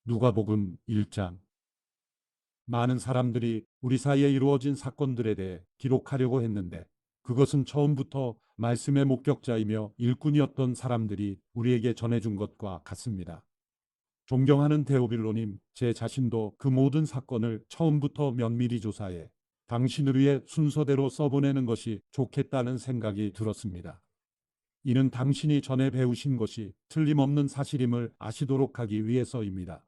누가복음 1장. 많은 사람들이 우리 사이에 이루어진 사건들에 대해 기록하려고 했는데 그것은 처음부터 말씀의 목격자이며 일꾼이었던 사람들이 우리에게 전해준 것과 같습니다. 존경하는 데오빌로님, 제 자신도 그 모든 사건을 처음부터 면밀히 조사해 당신을 위해 순서대로 써보내는 것이 좋겠다는 생각이 들었습니다. 이는 당신이 전에 배우신 것이 틀림없는 사실임을 아시도록 하기 위해서입니다.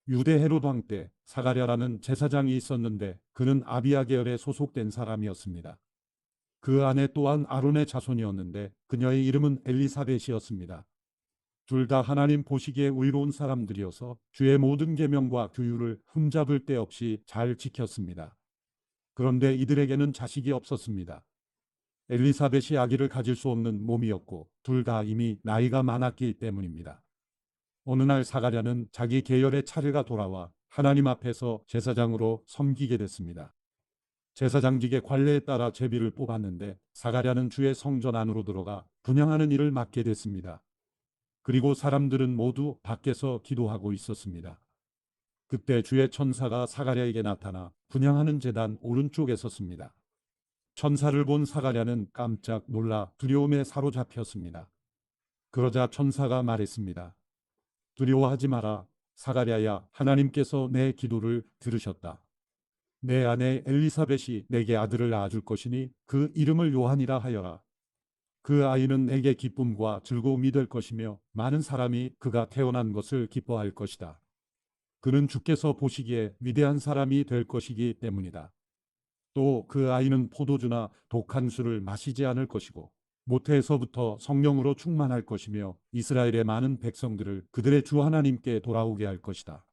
유대 헤롯 왕 때 사가랴라는 제사장이 있었는데 그는 아비야 계열에 소속된 사람이었습니다. 그 아내 또한 아론의 자손이었는데 그녀의 이름은 엘리사벳이었습니다. 둘 다 하나님 보시기에 의로운 사람들이어서 주의 모든 계명과 규율을 흠잡을 데 없이 잘 지켰습니다. 그런데 이들에게는 자식이 없었습니다. 엘리사벳이 아기를 가질 수 없는 몸이었고 둘 다 이미 나이가 많았기 때문입니다. 어느 날 사가랴는 자기 계열의 차례가 돌아와 하나님 앞에서 제사장으로 섬기게 됐습니다. 제사장직의 관례에 따라 제비를 뽑았는데 사가랴는 주의 성전 안으로 들어가 분향하는 일을 맡게 됐습니다. 그리고 사람들은 모두 밖에서 기도하고 있었습니다. 그때 주의 천사가 사가랴에게 나타나 분향하는 제단 오른쪽에 섰습니다. 천사를 본 사가랴는 깜짝 놀라 두려움에 사로잡혔습니다. 그러자 천사가 말했습니다. 두려워하지 마라. 사가랴야, 하나님께서 내 기도를 들으셨다. 내 아내 엘리사벳이 내게 아들을 낳아줄 것이니 그 이름을 요한이라 하여라. 그 아이는 내게 기쁨과 즐거움이 될 것이며 많은 사람이 그가 태어난 것을 기뻐할 것이다. 그는 주께서 보시기에 위대한 사람이 될 것이기 때문이다. 또 그 아이는 포도주나 독한 술을 마시지 않을 것이고 모태에서부터 성령으로 충만할 것이며 이스라엘의 많은 백성들을 그들의 주 하나님께 돌아오게 할 것이다.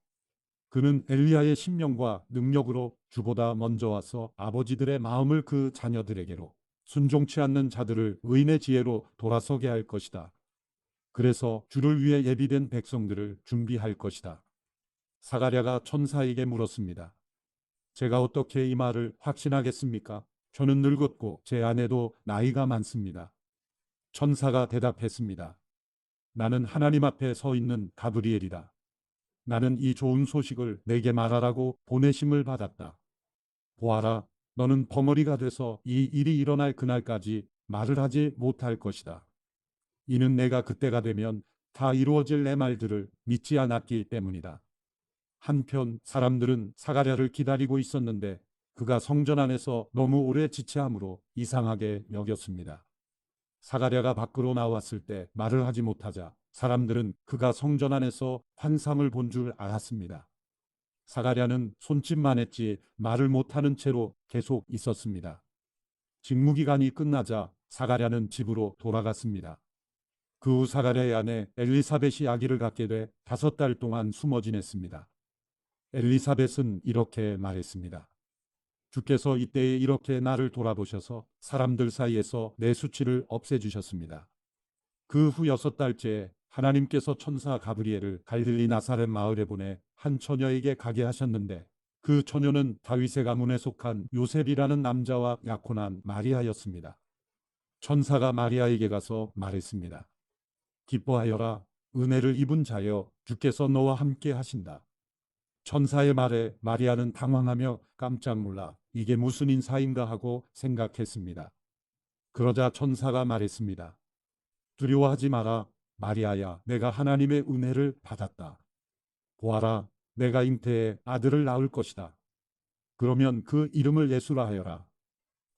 그는 엘리야의 신명과 능력으로 주보다 먼저 와서 아버지들의 마음을 그 자녀들에게로 순종치 않는 자들을 의인의 지혜로 돌아서게 할 것이다. 그래서 주를 위해 예비된 백성들을 준비할 것이다. 사가랴가 천사에게 물었습니다. 제가 어떻게 이 말을 확신하겠습니까? 저는 늙었고 제 아내도 나이가 많습니다. 천사가 대답했습니다. 나는 하나님 앞에 서 있는 가브리엘이다. 나는 이 좋은 소식을 내게 말하라고 보내심을 받았다. 보아라, 너는 벙어리가 돼서 이 일이 일어날 그날까지 말을 하지 못할 것이다. 이는 내가 그때가 되면 다 이루어질 내 말들을 믿지 않았기 때문이다. 한편 사람들은 사가랴를 기다리고 있었는데 그가 성전 안에서 너무 오래 지체함으로 이상하게 여겼습니다. 사가랴가 밖으로 나왔을 때 말을 하지 못하자 사람들은 그가 성전 안에서 환상을 본 줄 알았습니다. 사가랴는 손짓만 했지 말을 못하는 채로 계속 있었습니다. 직무기간이 끝나자 사가랴는 집으로 돌아갔습니다. 그 후 사가랴의 아내 엘리사벳이 아기를 갖게 돼 5달 동안 숨어 지냈습니다. 엘리사벳은 이렇게 말했습니다. 주께서 이때에 이렇게 나를 돌아보셔서 사람들 사이에서 내 수치를 없애주셨습니다. 그 후 6달째에 하나님께서 천사 가브리엘을 갈릴리 나사렛 마을에 보내 한 처녀에게 가게 하셨는데 그 처녀는 다윗의 가문에 속한 요셉이라는 남자와 약혼한 마리아였습니다. 천사가 마리아에게 가서 말했습니다. 기뻐하여라. 은혜를 입은 자여, 주께서 너와 함께 하신다. 천사의 말에 마리아는 당황하며 깜짝 놀라 이게 무슨 인사인가 하고 생각했습니다. 그러자 천사가 말했습니다. 두려워하지 마라. 마리아야, 내가 하나님의 은혜를 받았다. 보아라, 내가 잉태해 아들을 낳을 것이다. 그러면 그 이름을 예수라 하여라.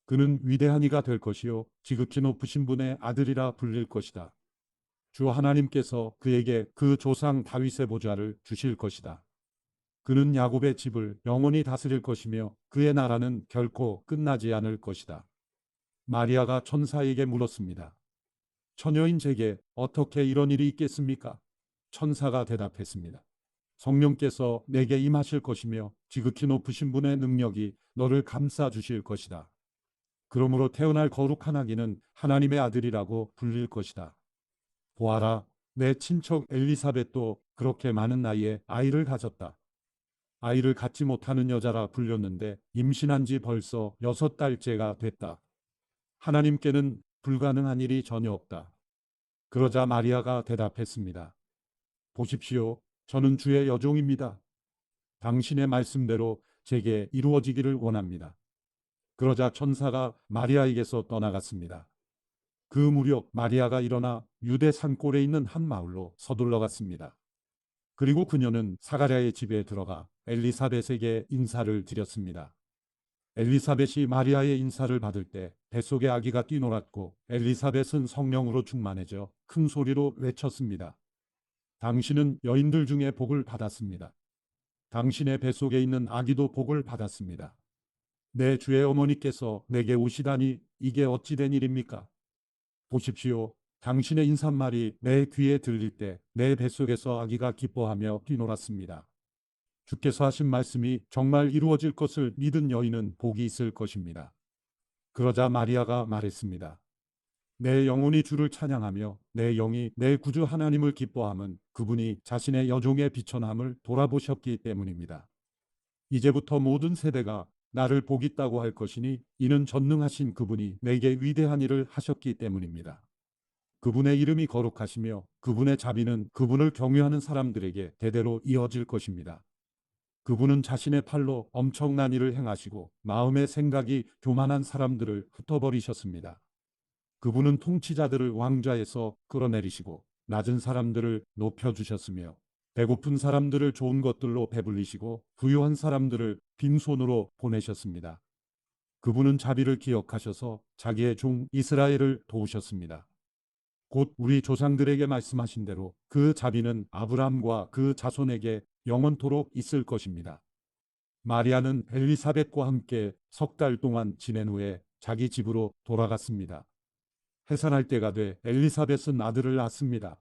그는 위대한 이가 될 것이요 지극히 높으신 분의 아들이라 불릴 것이다. 주 하나님께서 그에게 그 조상 다윗의 보좌를 주실 것이다. 그는 야곱의 집을 영원히 다스릴 것이며 그의 나라는 결코 끝나지 않을 것이다. 마리아가 천사에게 물었습니다. 처녀인 제게 어떻게 이런 일이 있겠습니까? 천사가 대답했습니다. 성령께서 내게 임하실 것이며 지극히 높으신 분의 능력이 너를 감싸 주실 것이다. 그러므로 태어날 거룩한 아기는 하나님의 아들이라고 불릴 것이다. 보아라, 내 친척 엘리사벳도 그렇게 많은 나이에 아이를 가졌다. 아이를 갖지 못하는 여자라 불렸는데 임신한 지 벌써 6달째가 됐다. 하나님께는 불가능한 일이 전혀 없다. 그러자 마리아가 대답했습니다. 보십시오. 저는 주의 여종입니다. 당신의 말씀대로 제게 이루어지기를 원합니다. 그러자 천사가 마리아에게서 떠나갔습니다. 그 무렵 마리아가 일어나 유대 산골에 있는 한 마을로 서둘러 갔습니다. 그리고 그녀는 사가랴의 집에 들어가 엘리사벳에게 인사를 드렸습니다. 엘리사벳이 마리아의 인사를 받을 때 뱃속에 아기가 뛰놀았고 엘리사벳은 성령으로 충만해져 큰 소리로 외쳤습니다. 당신은 여인들 중에 복을 받았습니다. 당신의 뱃속에 있는 아기도 복을 받았습니다. 내 주의 어머니께서 내게 오시다니 이게 어찌 된 일입니까? 보십시오. 당신의 인사말이 내 귀에 들릴 때 내 뱃속에서 아기가 기뻐하며 뛰놀았습니다. 주께서 하신 말씀이 정말 이루어질 것을 믿은 여인은 복이 있을 것입니다. 그러자 마리아가 말했습니다. 내 영혼이 주를 찬양하며 내 영이 내 구주 하나님을 기뻐함은 그분이 자신의 여종의 비천함을 돌아보셨기 때문입니다. 이제부터 모든 세대가 나를 복있다고 할 것이니 이는 전능하신 그분이 내게 위대한 일을 하셨기 때문입니다. 그분의 이름이 거룩하시며 그분의 자비는 그분을 경외하는 사람들에게 대대로 이어질 것입니다. 그분은 자신의 팔로 엄청난 일을 행하시고 마음의 생각이 교만한 사람들을 흩어버리셨습니다. 그분은 통치자들을 왕좌에서 끌어내리시고 낮은 사람들을 높여주셨으며 배고픈 사람들을 좋은 것들로 배불리시고 부유한 사람들을 빈손으로 보내셨습니다. 그분은 자비를 기억하셔서 자기의 종 이스라엘을 도우셨습니다. 곧 우리 조상들에게 말씀하신 대로 그 자비는 아브라함과 그 자손에게 영원토록 있을 것입니다. 마리아는 엘리사벳과 함께 석 달 동안 지낸 후에 자기 집으로 돌아갔습니다. 해산할 때가 돼 엘리사벳은 아들을 낳습니다.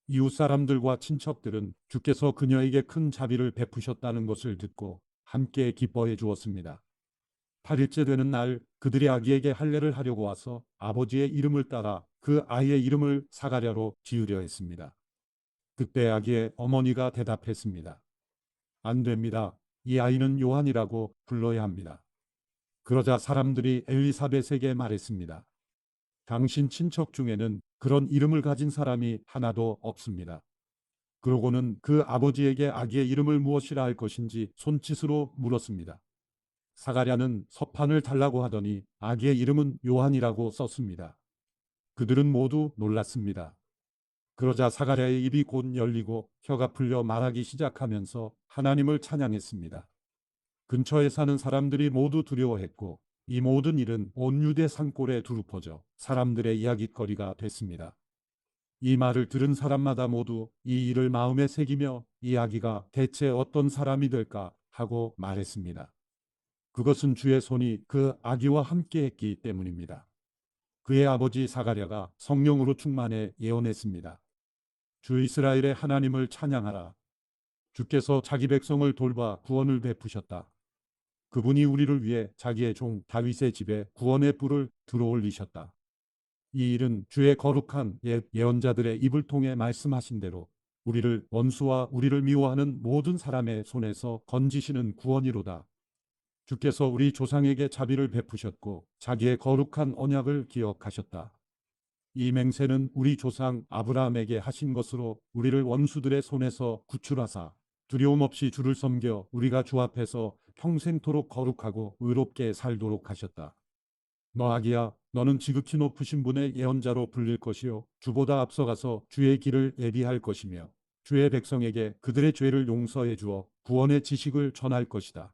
이웃 사람들과 친척들은 주께서 그녀에게 큰 자비를 베푸셨다는 것을 듣고 함께 기뻐해 주었습니다. 8일째 되는 날 그들이 아기에게 할례를 하려고 와서 아버지의 이름을 따라 그 아이의 이름을 사가랴로 지으려 했습니다. 그때 아기의 어머니가 대답했습니다. 안 됩니다. 이 아이는 요한이라고 불러야 합니다. 그러자 사람들이 엘리사벳에게 말했습니다. 당신 친척 중에는 그런 이름을 가진 사람이 하나도 없습니다. 그러고는 그 아버지에게 아기의 이름을 무엇이라 할 것인지 손짓으로 물었습니다. 사가랴는 서판을 달라고 하더니 아기의 이름은 요한이라고 썼습니다. 그들은 모두 놀랐습니다. 그러자 사가랴의 입이 곧 열리고 혀가 풀려 말하기 시작하면서 하나님을 찬양했습니다. 근처에 사는 사람들이 모두 두려워했고 이 모든 일은 온 유대 산골에 두루퍼져 사람들의 이야깃거리가 됐습니다. 이 말을 들은 사람마다 모두 이 일을 마음에 새기며 이 아기가 대체 어떤 사람이 될까 하고 말했습니다. 그것은 주의 손이 그 아기와 함께 했기 때문입니다. 그의 아버지 사가랴가 성령으로 충만해 예언했습니다. 주 이스라엘의 하나님을 찬양하라. 주께서 자기 백성을 돌봐 구원을 베푸셨다. 그분이 우리를 위해 자기의 종 다윗의 집에 구원의 뿔을 들어올리셨다. 이 일은 주의 거룩한 예언자들의 입을 통해 말씀하신 대로 우리를 원수와 우리를 미워하는 모든 사람의 손에서 건지시는 구원이로다. 주께서 우리 조상에게 자비를 베푸셨고 자기의 거룩한 언약을 기억하셨다. 이 맹세는 우리 조상 아브라함에게 하신 것으로 우리를 원수들의 손에서 구출하사 두려움 없이 주를 섬겨 우리가 주 앞에서 평생토록 거룩하고 의롭게 살도록 하셨다. 너 아기야, 너는 지극히 높으신 분의 예언자로 불릴 것이요 주보다 앞서가서 주의 길을 예비할 것이며 주의 백성에게 그들의 죄를 용서해 주어 구원의 지식을 전할 것이다.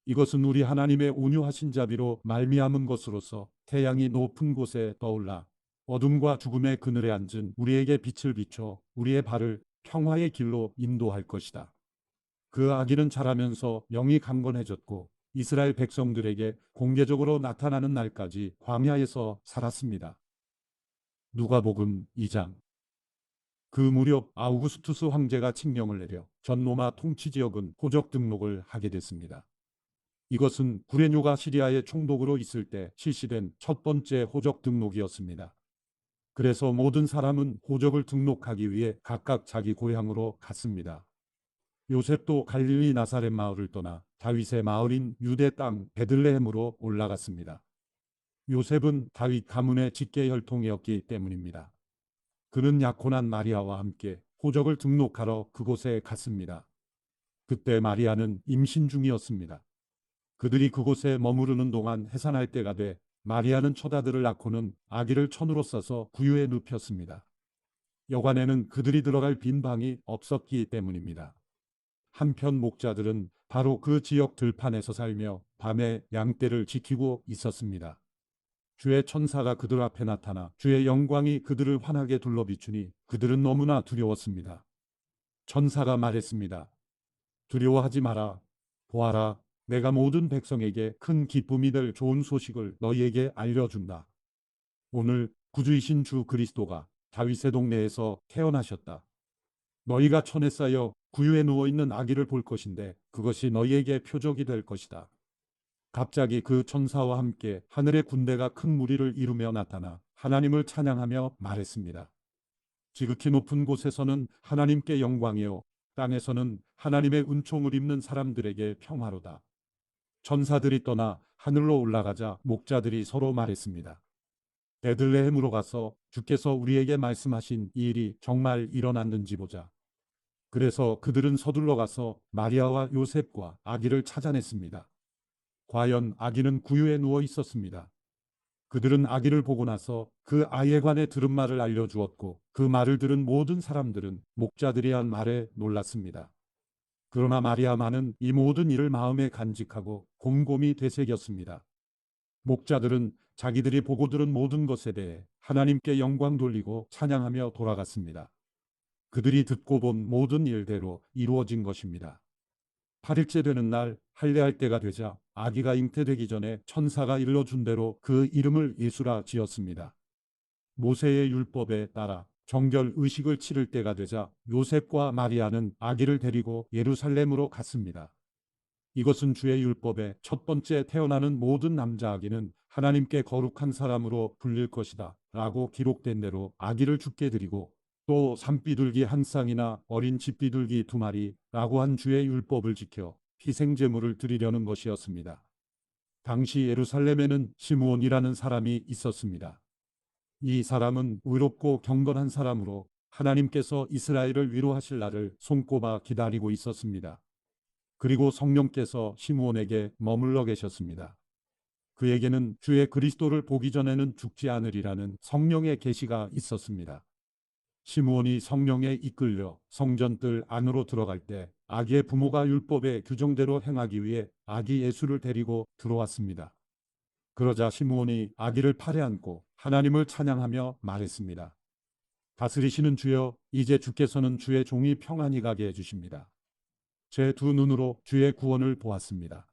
이것은 우리 하나님의 온유하신 자비로 말미암은 것으로서 태양이 높은 곳에 떠올라 어둠과 죽음의 그늘에 앉은 우리에게 빛을 비춰 우리의 발을 평화의 길로 인도할 것이다. 그 아기는 자라면서 영이 강건해졌고 이스라엘 백성들에게 공개적으로 나타나는 날까지 광야에서 살았습니다. 누가복음 2장. 그 무렵 아우구스투스 황제가 칙령을 내려 전 로마 통치 지역은 호적 등록을 하게 됐습니다. 이것은 구레뇨가 시리아의 총독으로 있을 때 실시된 첫 번째 호적 등록이었습니다. 그래서 모든 사람은 호적을 등록하기 위해 각각 자기 고향으로 갔습니다. 요셉도 갈릴리 나사렛 마을을 떠나 다윗의 마을인 유대 땅 베들레헴으로 올라갔습니다. 요셉은 다윗 가문의 직계 혈통이었기 때문입니다. 그는 약혼한 마리아와 함께 호적을 등록하러 그곳에 갔습니다. 그때 마리아는 임신 중이었습니다. 그들이 그곳에 머무르는 동안 해산할 때가 돼 마리아는 첫 아들을 낳고는 아기를 천으로 싸서 구유에 눕혔습니다. 여관에는 그들이 들어갈 빈 방이 없었기 때문입니다. 한편 목자들은 바로 그 지역 들판에서 살며 밤에 양떼를 지키고 있었습니다. 주의 천사가 그들 앞에 나타나 주의 영광이 그들을 환하게 둘러비추니 그들은 너무나 두려웠습니다. 천사가 말했습니다. 두려워하지 마라. 보아라, 내가 모든 백성에게 큰 기쁨이 될 좋은 소식을 너희에게 알려준다. 오늘 구주이신 주 그리스도가 다윗의 동네에서 태어나셨다. 너희가 천에 쌓여 구유에 누워있는 아기를 볼 것인데 그것이 너희에게 표적이 될 것이다. 갑자기 그 천사와 함께 하늘의 군대가 큰 무리를 이루며 나타나 하나님을 찬양하며 말했습니다. 지극히 높은 곳에서는 하나님께 영광이요, 땅에서는 하나님의 은총을 입는 사람들에게 평화로다. 천사들이 떠나 하늘로 올라가자 목자들이 서로 말했습니다. 베들레헴으로 가서 주께서 우리에게 말씀하신 이 일이 정말 일어났는지 보자. 그래서 그들은 서둘러 가서 마리아와 요셉과 아기를 찾아냈습니다. 과연 아기는 구유에 누워 있었습니다. 그들은 아기를 보고 나서 그 아이에 관해 들은 말을 알려주었고 그 말을 들은 모든 사람들은 목자들이 한 말에 놀랐습니다. 그러나 마리아만은 이 모든 일을 마음에 간직하고 곰곰이 되새겼습니다. 목자들은 자기들이 보고 들은 모든 것에 대해 하나님께 영광 돌리고 찬양하며 돌아갔습니다. 그들이 듣고 본 모든 일대로 이루어진 것입니다. 8일째 되는 날 할례할 때가 되자 아기가 잉태되기 전에 천사가 일러준 대로 그 이름을 예수라 지었습니다. 모세의 율법에 따라 정결 의식을 치를 때가 되자 요셉과 마리아는 아기를 데리고 예루살렘으로 갔습니다. 이것은 주의 율법에 첫 번째 태어나는 모든 남자 아기는 하나님께 거룩한 사람으로 불릴 것이다 라고 기록된 대로 아기를 주께 드리고 또 산비둘기 한 쌍이나 어린 집비둘기 2마리라고 한 주의 율법을 지켜 희생제물을 드리려는 것이었습니다. 당시 예루살렘에는 시므온이라는 사람이 있었습니다. 이 사람은 의롭고 경건한 사람으로 하나님께서 이스라엘을 위로하실 날을 손꼽아 기다리고 있었습니다. 그리고 성령께서 시므온에게 머물러 계셨습니다. 그에게는 주의 그리스도를 보기 전에는 죽지 않으리라는 성령의 계시가 있었습니다. 시므온이 성령에 이끌려 성전뜰 안으로 들어갈 때 아기의 부모가 율법의 규정대로 행하기 위해 아기 예수를 데리고 들어왔습니다. 그러자 시므온이 아기를 팔에 안고 하나님을 찬양하며 말했습니다. 다스리시는 주여, 이제 주께서는 주의 종이 평안히 가게 해주십니다. 제 두 눈으로 주의 구원을 보았습니다.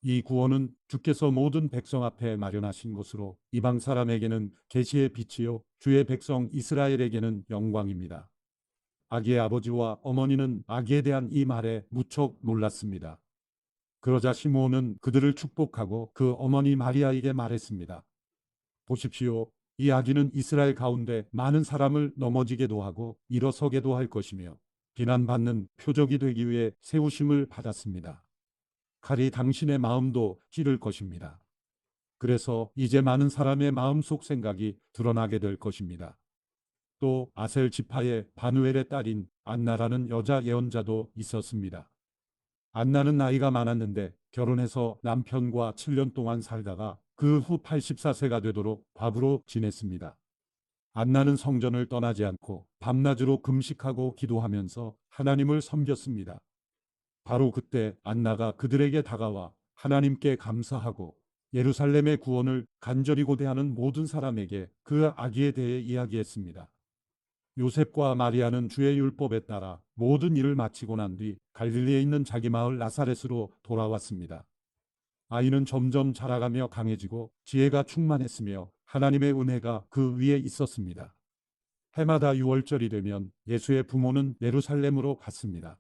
이 구원은 주께서 모든 백성 앞에 마련하신 것으로 이방 사람에게는 계시의 빛이요 주의 백성 이스라엘에게는 영광입니다. 아기의 아버지와 어머니는 아기에 대한 이 말에 무척 놀랐습니다. 그러자 시므온은 그들을 축복하고 그 어머니 마리아에게 말했습니다. 보십시오. 이 아기는 이스라엘 가운데 많은 사람을 넘어지게도 하고 일어서게도 할 것이며 비난받는 표적이 되기 위해 세우심을 받았습니다. 칼이 당신의 마음도 찌를 것입니다. 그래서 이제 많은 사람의 마음속 생각이 드러나게 될 것입니다. 또 아셀 지파의 바누엘의 딸인 안나라는 여자 예언자도 있었습니다. 안나는 나이가 많았는데 결혼해서 남편과 7년 동안 살다가 그 후 84세가 되도록 과부로 지냈습니다. 안나는 성전을 떠나지 않고 밤낮으로 금식하고 기도하면서 하나님을 섬겼습니다. 바로 그때 안나가 그들에게 다가와 하나님께 감사하고 예루살렘의 구원을 간절히 고대하는 모든 사람에게 그 아기에 대해 이야기했습니다. 요셉과 마리아는 주의 율법에 따라 모든 일을 마치고 난 뒤 갈릴리에 있는 자기 마을 나사렛으로 돌아왔습니다. 아이는 점점 자라가며 강해지고 지혜가 충만했으며 하나님의 은혜가 그 위에 있었습니다. 해마다 6월절이 되면 예수의 부모는 예루살렘으로 갔습니다.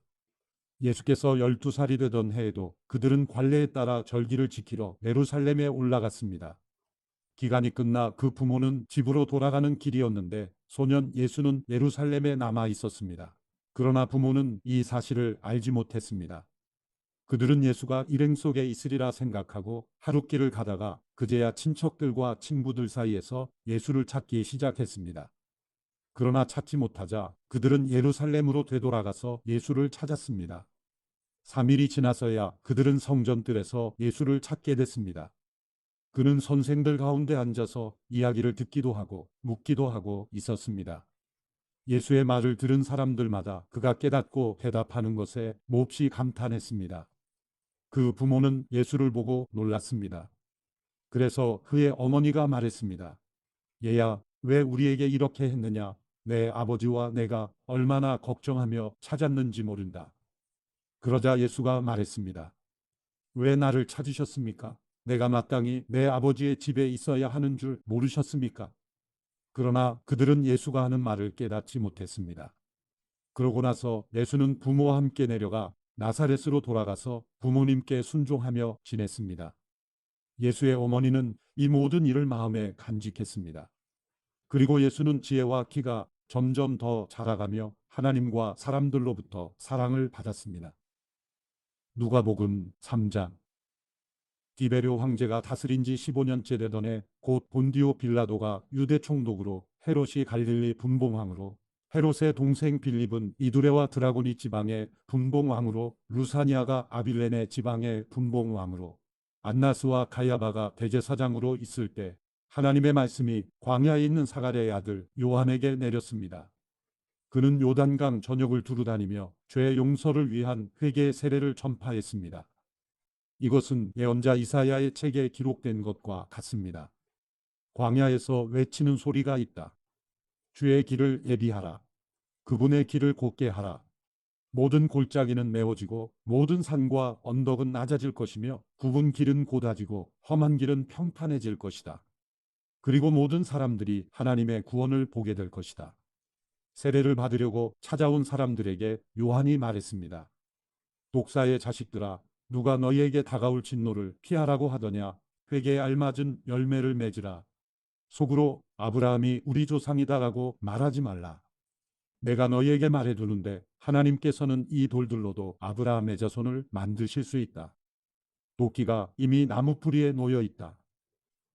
예수께서 12살이 되던 해에도 그들은 관례에 따라 절기를 지키러 예루살렘에 올라갔습니다. 기간이 끝나 그 부모는 집으로 돌아가는 길이었는데 소년 예수는 예루살렘에 남아 있었습니다. 그러나 부모는 이 사실을 알지 못했습니다. 그들은 예수가 일행 속에 있으리라 생각하고 하룻길을 가다가 그제야 친척들과 친구들 사이에서 예수를 찾기 시작했습니다. 그러나 찾지 못하자 그들은 예루살렘으로 되돌아가서 예수를 찾았습니다. 3일이 지나서야 그들은 성전뜰에서 예수를 찾게 됐습니다. 그는 선생들 가운데 앉아서 이야기를 듣기도 하고 묻기도 하고 있었습니다. 예수의 말을 들은 사람들마다 그가 깨닫고 대답하는 것에 몹시 감탄했습니다. 그 부모는 예수를 보고 놀랐습니다. 그래서 그의 어머니가 말했습니다. 얘야, 왜 우리에게 이렇게 했느냐? 내 아버지와 내가 얼마나 걱정하며 찾았는지 모른다. 그러자 예수가 말했습니다. 왜 나를 찾으셨습니까? 내가 마땅히 내 아버지의 집에 있어야 하는 줄 모르셨습니까? 그러나 그들은 예수가 하는 말을 깨닫지 못했습니다. 그러고 나서 예수는 부모와 함께 내려가 나사렛으로 돌아가서 부모님께 순종하며 지냈습니다. 예수의 어머니는 이 모든 일을 마음에 간직했습니다. 그리고 예수는 지혜와 키가 점점 더 자라가며 하나님과 사람들로부터 사랑을 받았습니다. 누가복음 3장. 디베료 황제가 다스린 지 15년째 되던 해 곧 본디오 빌라도가 유대 총독으로 헤롯이 갈릴리 분봉왕으로 헤롯의 동생 빌립은 이두레와 드라고니 지방의 분봉왕으로 루사니아가 아빌레네 지방의 분봉왕으로 안나스와 가야바가 대제사장으로 있을 때 하나님의 말씀이 광야에 있는 사가랴의 아들 요한에게 내렸습니다. 그는 요단강 전역을 두루다니며 죄 용서를 위한 회개의 세례를 전파했습니다. 이것은 예언자 이사야의 책에 기록된 것과 같습니다. 광야에서 외치는 소리가 있다. 주의 길을 예비하라. 그분의 길을 곧게 하라. 모든 골짜기는 메워지고 모든 산과 언덕은 낮아질 것이며 굽은 길은 곧아지고 험한 길은 평탄해질 것이다. 그리고 모든 사람들이 하나님의 구원을 보게 될 것이다. 세례를 받으려고 찾아온 사람들에게 요한이 말했습니다. 독사의 자식들아, 누가 너희에게 다가올 진노를 피하라고 하더냐? 회개에 알맞은 열매를 맺으라. 속으로 아브라함이 우리 조상이다라고 말하지 말라. 내가 너희에게 말해두는데 하나님께서는 이 돌들로도 아브라함의 자손을 만드실 수 있다. 도끼가 이미 나무 뿌리에 놓여 있다.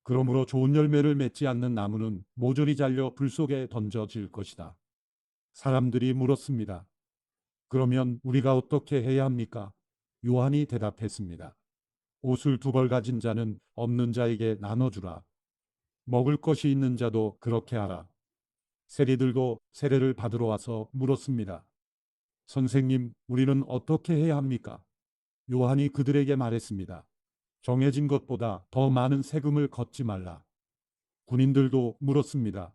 그러므로 좋은 열매를 맺지 않는 나무는 모조리 잘려 불 속에 던져질 것이다. 사람들이 물었습니다. 그러면 우리가 어떻게 해야 합니까? 요한이 대답했습니다. 옷을 2벌 가진 자는 없는 자에게 나눠주라. 먹을 것이 있는 자도 그렇게 하라. 세리들도 세례를 받으러 와서 물었습니다. 선생님, 우리는 어떻게 해야 합니까? 요한이 그들에게 말했습니다. 정해진 것보다 더 많은 세금을 걷지 말라. 군인들도 물었습니다.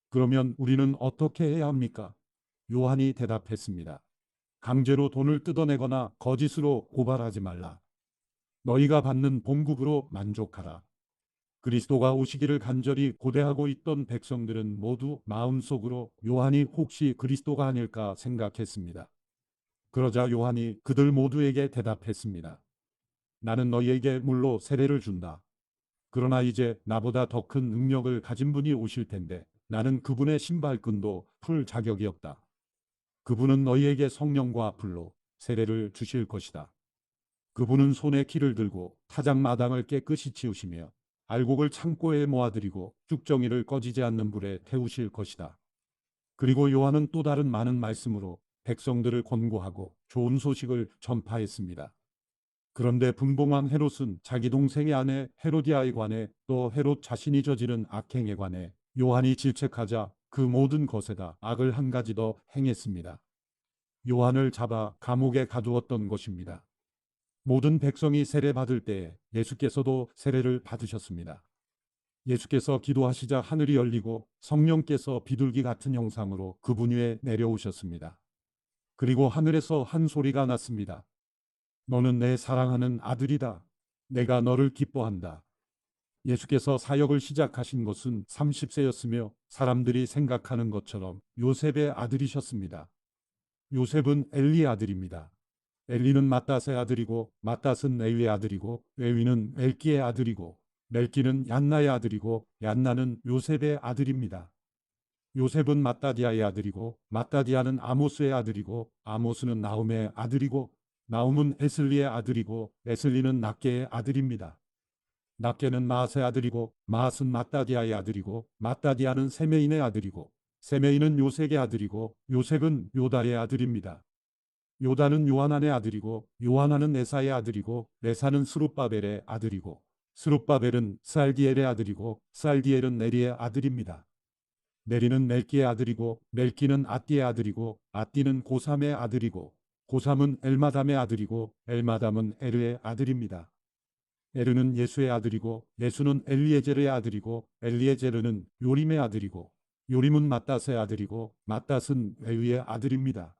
그러면 우리는 어떻게 해야 합니까? 요한이 대답했습니다. 강제로 돈을 뜯어내거나 거짓으로 고발하지 말라. 너희가 받는 봉급으로 만족하라. 그리스도가 오시기를 간절히 고대하고 있던 백성들은 모두 마음속으로 요한이 혹시 그리스도가 아닐까 생각했습니다. 그러자 요한이 그들 모두에게 대답했습니다. 나는 너희에게 물로 세례를 준다. 그러나 이제 나보다 더 큰 능력을 가진 분이 오실 텐데 나는 그분의 신발끈도 풀 자격이 없다. 그분은 너희에게 성령과 불로 세례를 주실 것이다. 그분은 손에 키를 들고 타작마당을 깨끗이 치우시며 알곡을 창고에 모아들이고 쭉정이를 꺼지지 않는 불에 태우실 것이다. 그리고 요한은 또 다른 많은 말씀으로 백성들을 권고하고 좋은 소식을 전파했습니다. 그런데 분봉왕 헤롯은 자기 동생의 아내 헤로디아에 관해 또 헤롯 자신이 저지른 악행에 관해 요한이 질책하자 그 모든 것에다 악을 한 가지 더 행했습니다. 요한을 잡아 감옥에 가두었던 것입니다. 모든 백성이 세례받을 때에 예수께서도 세례를 받으셨습니다. 예수께서 기도하시자 하늘이 열리고 성령께서 비둘기 같은 형상으로 그분 위에 내려오셨습니다. 그리고 하늘에서 한 소리가 났습니다. 너는 내 사랑하는 아들이다. 내가 너를 기뻐한다. 예수께서 사역을 시작하신 것은 30세였으며 사람들이 생각하는 것처럼 요셉의 아들이셨습니다. 요셉은 엘리의 아들입니다. 엘리는 맏닷의 아들이고 맏닷은 레위의 아들이고 레위는 멜기의 아들이고 멜기는 얀나의 아들이고 얀나는 요셉의 아들입니다. 요셉은 맏다디아의 아들이고 맏다디아는 아모스의 아들이고 아모스는 나움의 아들이고 나움은 에슬리의 아들이고 에슬리는 낫게의 아들입니다. 낫게는 마앗의 아들이고 마앗은 맏다디아의 아들이고 맏다디아는 세메인의 아들이고 세메이는 요색의 아들이고 요색은 요달의 아들입니다. 요다는 요하난의 아들이고 요하난은 에사의 아들이고 에사는 스룹바벨의 아들이고 스룹바벨은 살디엘의 아들이고 살디엘은 네리의 아들입니다. 네리는 멜기의 아들이고 멜기는 앗디의 아들이고 앗디는 고삼의 아들이고 고삼은 엘마담의 아들이고 엘마담은 에르의 아들입니다. 에르는 예수의 아들이고 예수는 엘리에제르의 아들이고 엘리에제르는 요림의 아들이고 요림은 맏닷의 아들이고 맏닷은 레위의 아들입니다.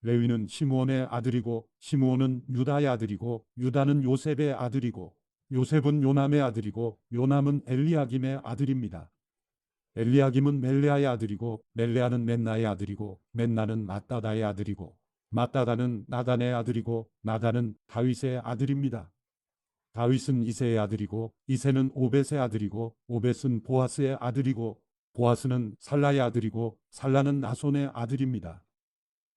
레위는 시므온의 아들이고 시므온은 유다의 아들이고 유다는 요셉의 아들이고 요셉은 요남의 아들이고 요남은 엘리야김의 아들입니다. 엘리야김은 멜레아의 아들이고 멜레아는 맨나의 아들이고 맨나는 맏다다의 아들이고 맏다다는 나단의 아들이고 나단은 다윗의 아들입니다. 다윗은 이새의 아들이고 이새는 오벳의 아들이고 오벳은 보아스의 아들이고 보아스는 살라의 아들이고 살라는 나손의 아들입니다.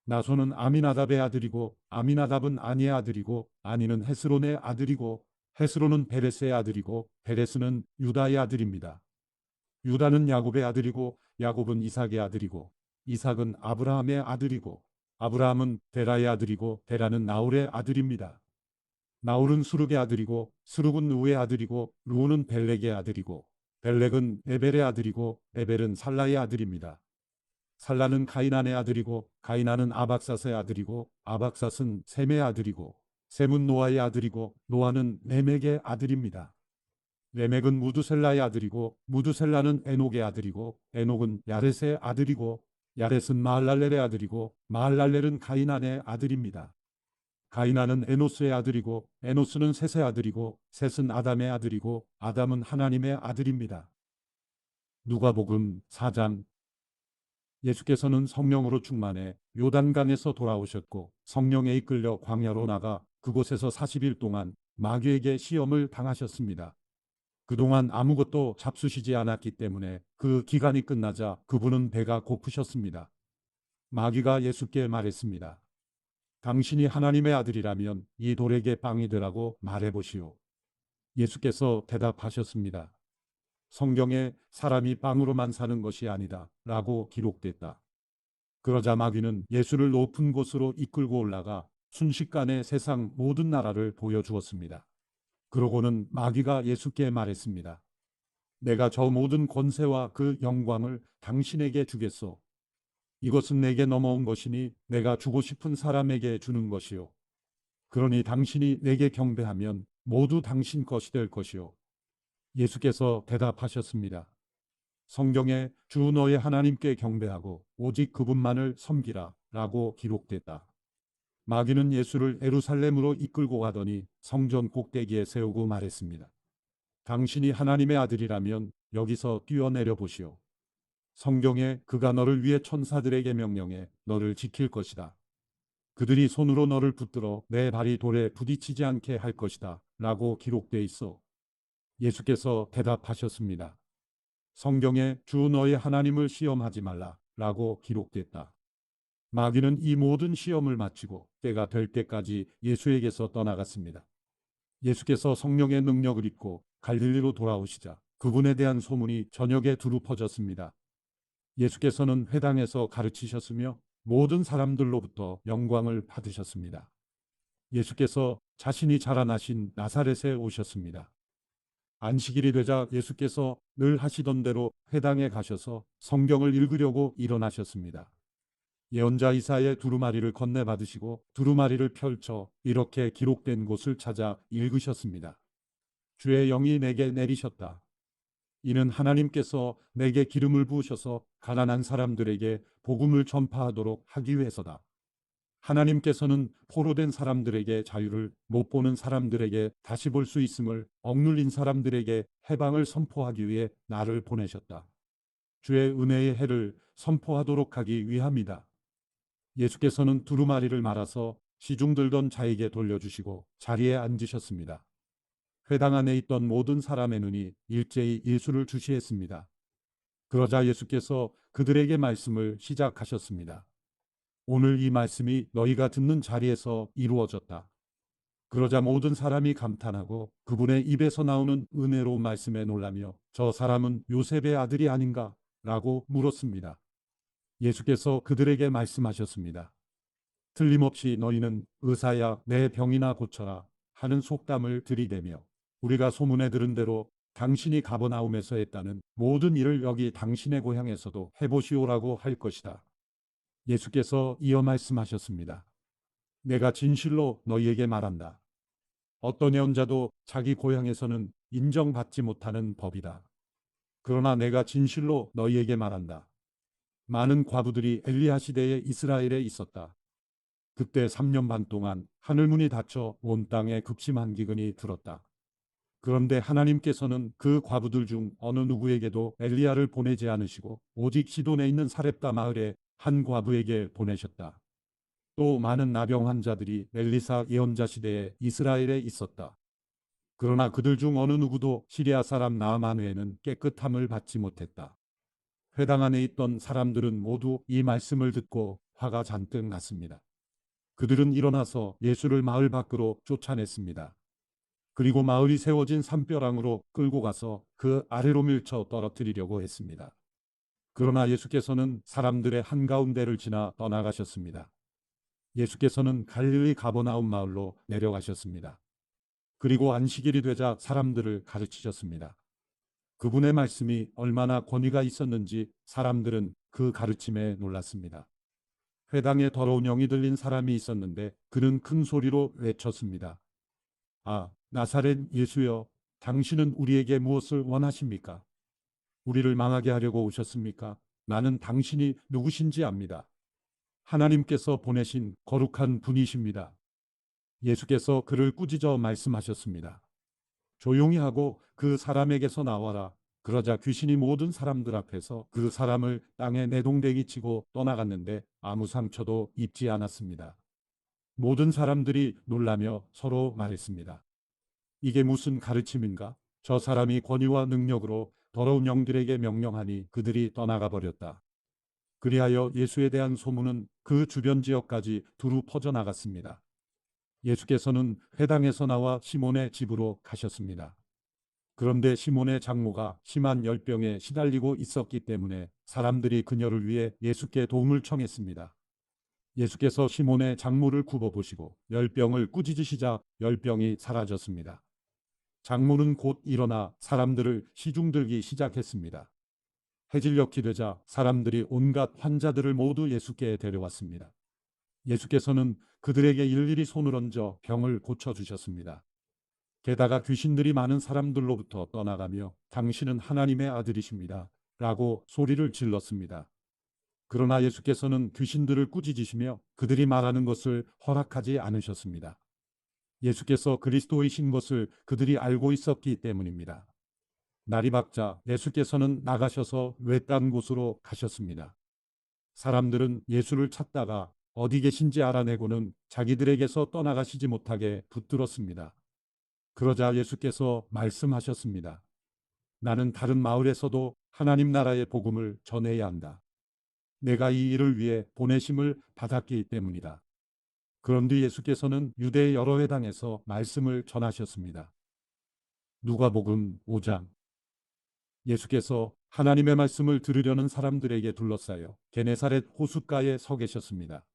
나손은 아미나답의 아들이고 아미나답은 아니의 아들이고 아니는 헤스론의 아들이고 헤스론은 베레스의 아들이고 베레스는 유다의 아들입니다. 유다는 야곱의 아들이고 야곱은 이삭의 아들이고 이삭은 아브라함의 아들이고 아브라함은 데라의 아들이고 데라는 나홀의 아들입니다. 나홀은 수룩의 아들이고 수룩은 루의 아들이고 루는 벨렉의 아들이고 벨렉은 에벨의 아들이고 에벨은 살라의 아들입니다. 살라는 가이난의 아들이고 가이난은 아박삿의 아들이고 아박삿은 셈의 아들이고 셈은 노아의 아들이고 노아는 레멕의 아들입니다. 레멕은 무두셀라의 아들이고 무두셀라는 에녹의 아들이고 에녹은 야렛의 아들이고 야렛은 마할랄렐의 아들이고 마할랄렐은 가이난의 아들입니다. 가이난은 에노스의 아들이고 에노스는 셋의 아들이고 셋은 아담의 아들이고 아담은 하나님의 아들입니다. 누가복음 4장. 예수께서는 성령으로 충만해 요단강에서 돌아오셨고 성령에 이끌려 광야로 나가 그곳에서 40일 동안 마귀에게 시험을 당하셨습니다. 그동안 아무것도 잡수시지 않았기 때문에 그 기간이 끝나자 그분은 배가 고프셨습니다. 마귀가 예수께 말했습니다. 당신이 하나님의 아들이라면 이 돌에게 빵이 되라고 말해보시오. 예수께서 대답하셨습니다. 성경에 사람이 빵으로만 사는 것이 아니다 라고 기록됐다. 그러자 마귀는 예수를 높은 곳으로 이끌고 올라가 순식간에 세상 모든 나라를 보여주었습니다. 그러고는 마귀가 예수께 말했습니다. 내가 저 모든 권세와 그 영광을 당신에게 주겠소. 이것은 내게 넘어온 것이니 내가 주고 싶은 사람에게 주는 것이요. 그러니 당신이 내게 경배하면 모두 당신 것이 될 것이요. 예수께서 대답하셨습니다. 성경에 주 너의 하나님께 경배하고 오직 그분만을 섬기라 라고 기록됐다. 마귀는 예수를 예루살렘으로 이끌고 가더니 성전 꼭대기에 세우고 말했습니다. 당신이 하나님의 아들이라면 여기서 뛰어내려 보시오. 성경에 그가 너를 위해 천사들에게 명령해 너를 지킬 것이다. 그들이 손으로 너를 붙들어 내 발이 돌에 부딪히지 않게 할 것이다 라고 기록돼 있어. 예수께서 대답하셨습니다. 성경에 주 너의 하나님을 시험하지 말라 라고 기록됐다. 마귀는 이 모든 시험을 마치고 때가 될 때까지 예수에게서 떠나갔습니다. 예수께서 성령의 능력을 입고 갈릴리로 돌아오시자 그분에 대한 소문이 전역에 두루 퍼졌습니다. 예수께서는 회당에서 가르치셨으며 모든 사람들로부터 영광을 받으셨습니다. 예수께서 자신이 자라나신 나사렛에 오셨습니다. 안식일이 되자 예수께서 늘 하시던 대로 회당에 가셔서 성경을 읽으려고 일어나셨습니다. 예언자 이사야의 두루마리를 건네받으시고 두루마리를 펼쳐 이렇게 기록된 곳을 찾아 읽으셨습니다. 주의 영이 내게 내리셨다. 이는 하나님께서 내게 기름을 부으셔서 가난한 사람들에게 복음을 전파하도록 하기 위해서다. 하나님께서는 포로된 사람들에게 자유를, 못 보는 사람들에게 다시 볼 수 있음을, 억눌린 사람들에게 해방을 선포하기 위해 나를 보내셨다. 주의 은혜의 해를 선포하도록 하기 위함이다. 예수께서는 두루마리를 말아서 시중 들던 자에게 돌려주시고 자리에 앉으셨습니다. 회당 안에 있던 모든 사람의 눈이 일제히 예수를 주시했습니다. 그러자 예수께서 그들에게 말씀을 시작하셨습니다. 오늘 이 말씀이 너희가 듣는 자리에서 이루어졌다. 그러자 모든 사람이 감탄하고 그분의 입에서 나오는 은혜로운 말씀에 놀라며 저 사람은 요셉의 아들이 아닌가? 라고 물었습니다. 예수께서 그들에게 말씀하셨습니다. 틀림없이 너희는 의사야 내 병이나 고쳐라 하는 속담을 들이대며 우리가 소문에 들은 대로 당신이 가버나움에서 했다는 모든 일을 여기 당신의 고향에서도 해보시오라고 할 것이다. 예수께서 이어 말씀하셨습니다. 내가 진실로 너희에게 말한다. 어떤 예언자도 자기 고향에서는 인정받지 못하는 법이다. 그러나 내가 진실로 너희에게 말한다. 많은 과부들이 엘리야 시대에 이스라엘에 있었다. 그때 3년 반 동안 하늘문이 닫혀 온 땅에 극심한 기근이 들었다. 그런데 하나님께서는 그 과부들 중 어느 누구에게도 엘리야를 보내지 않으시고 오직 시돈에 있는 사렙다 마을에 한 과부에게 보내셨다. 또 많은 나병 환자들이 엘리사 예언자 시대에 이스라엘에 있었다. 그러나 그들 중 어느 누구도 시리아 사람 나아만 외에는 깨끗함을 받지 못했다. 회당 안에 있던 사람들은 모두 이 말씀을 듣고 화가 잔뜩 났습니다. 그들은 일어나서 예수를 마을 밖으로 쫓아냈습니다. 그리고 마을이 세워진 산벼랑으로 끌고 가서 그 아래로 밀쳐 떨어뜨리려고 했습니다. 그러나 예수께서는 사람들의 한가운데를 지나 떠나가셨습니다. 예수께서는 갈릴리 가버나움 마을로 내려가셨습니다. 그리고 안식일이 되자 사람들을 가르치셨습니다. 그분의 말씀이 얼마나 권위가 있었는지 사람들은 그 가르침에 놀랐습니다. 회당에 더러운 영이 들린 사람이 있었는데 그는 큰 소리로 외쳤습니다. 아, 나사렛 예수여, 당신은 우리에게 무엇을 원하십니까? 우리를 망하게 하려고 오셨습니까? 나는 당신이 누구신지 압니다. 하나님께서 보내신 거룩한 분이십니다. 예수께서 그를 꾸짖어 말씀하셨습니다. 조용히 하고 그 사람에게서 나와라. 그러자 귀신이 모든 사람들 앞에서 그 사람을 땅에 내동댕이 치고 떠나갔는데 아무 상처도 입지 않았습니다. 모든 사람들이 놀라며 서로 말했습니다. 이게 무슨 가르침인가? 저 사람이 권위와 능력으로 더러운 영들에게 명령하니 그들이 떠나가 버렸다. 그리하여 예수에 대한 소문은 그 주변 지역까지 두루 퍼져나갔습니다. 예수께서는 회당에서 나와 시몬의 집으로 가셨습니다. 그런데 시몬의 장모가 심한 열병에 시달리고 있었기 때문에 사람들이 그녀를 위해 예수께 도움을 청했습니다. 예수께서 시몬의 장모를 굽어보시고 열병을 꾸짖으시자 열병이 사라졌습니다. 장모는 곧 일어나 사람들을 시중들기 시작했습니다. 해질녘이 되자 사람들이 온갖 환자들을 모두 예수께 데려왔습니다. 예수께서는 그들에게 일일이 손을 얹어 병을 고쳐주셨습니다. 게다가 귀신들이 많은 사람들로부터 떠나가며 당신은 하나님의 아들이십니다. 라고 소리를 질렀습니다. 그러나 예수께서는 귀신들을 꾸짖으시며 그들이 말하는 것을 허락하지 않으셨습니다. 예수께서 그리스도이신 것을 그들이 알고 있었기 때문입니다. 날이 밝자 예수께서는 나가셔서 외딴 곳으로 가셨습니다. 사람들은 예수를 찾다가 어디 계신지 알아내고는 자기들에게서 떠나가시지 못하게 붙들었습니다. 그러자 예수께서 말씀하셨습니다. 나는 다른 마을에서도 하나님 나라의 복음을 전해야 한다. 내가 이 일을 위해 보내심을 받았기 때문이다. 그런 뒤 예수께서는 유대의 여러 회당에서 말씀을 전하셨습니다. 누가복음 5장. 예수께서 하나님의 말씀을 들으려는 사람들에게 둘러싸여 게네사렛 호숫가에 서 계셨습니다.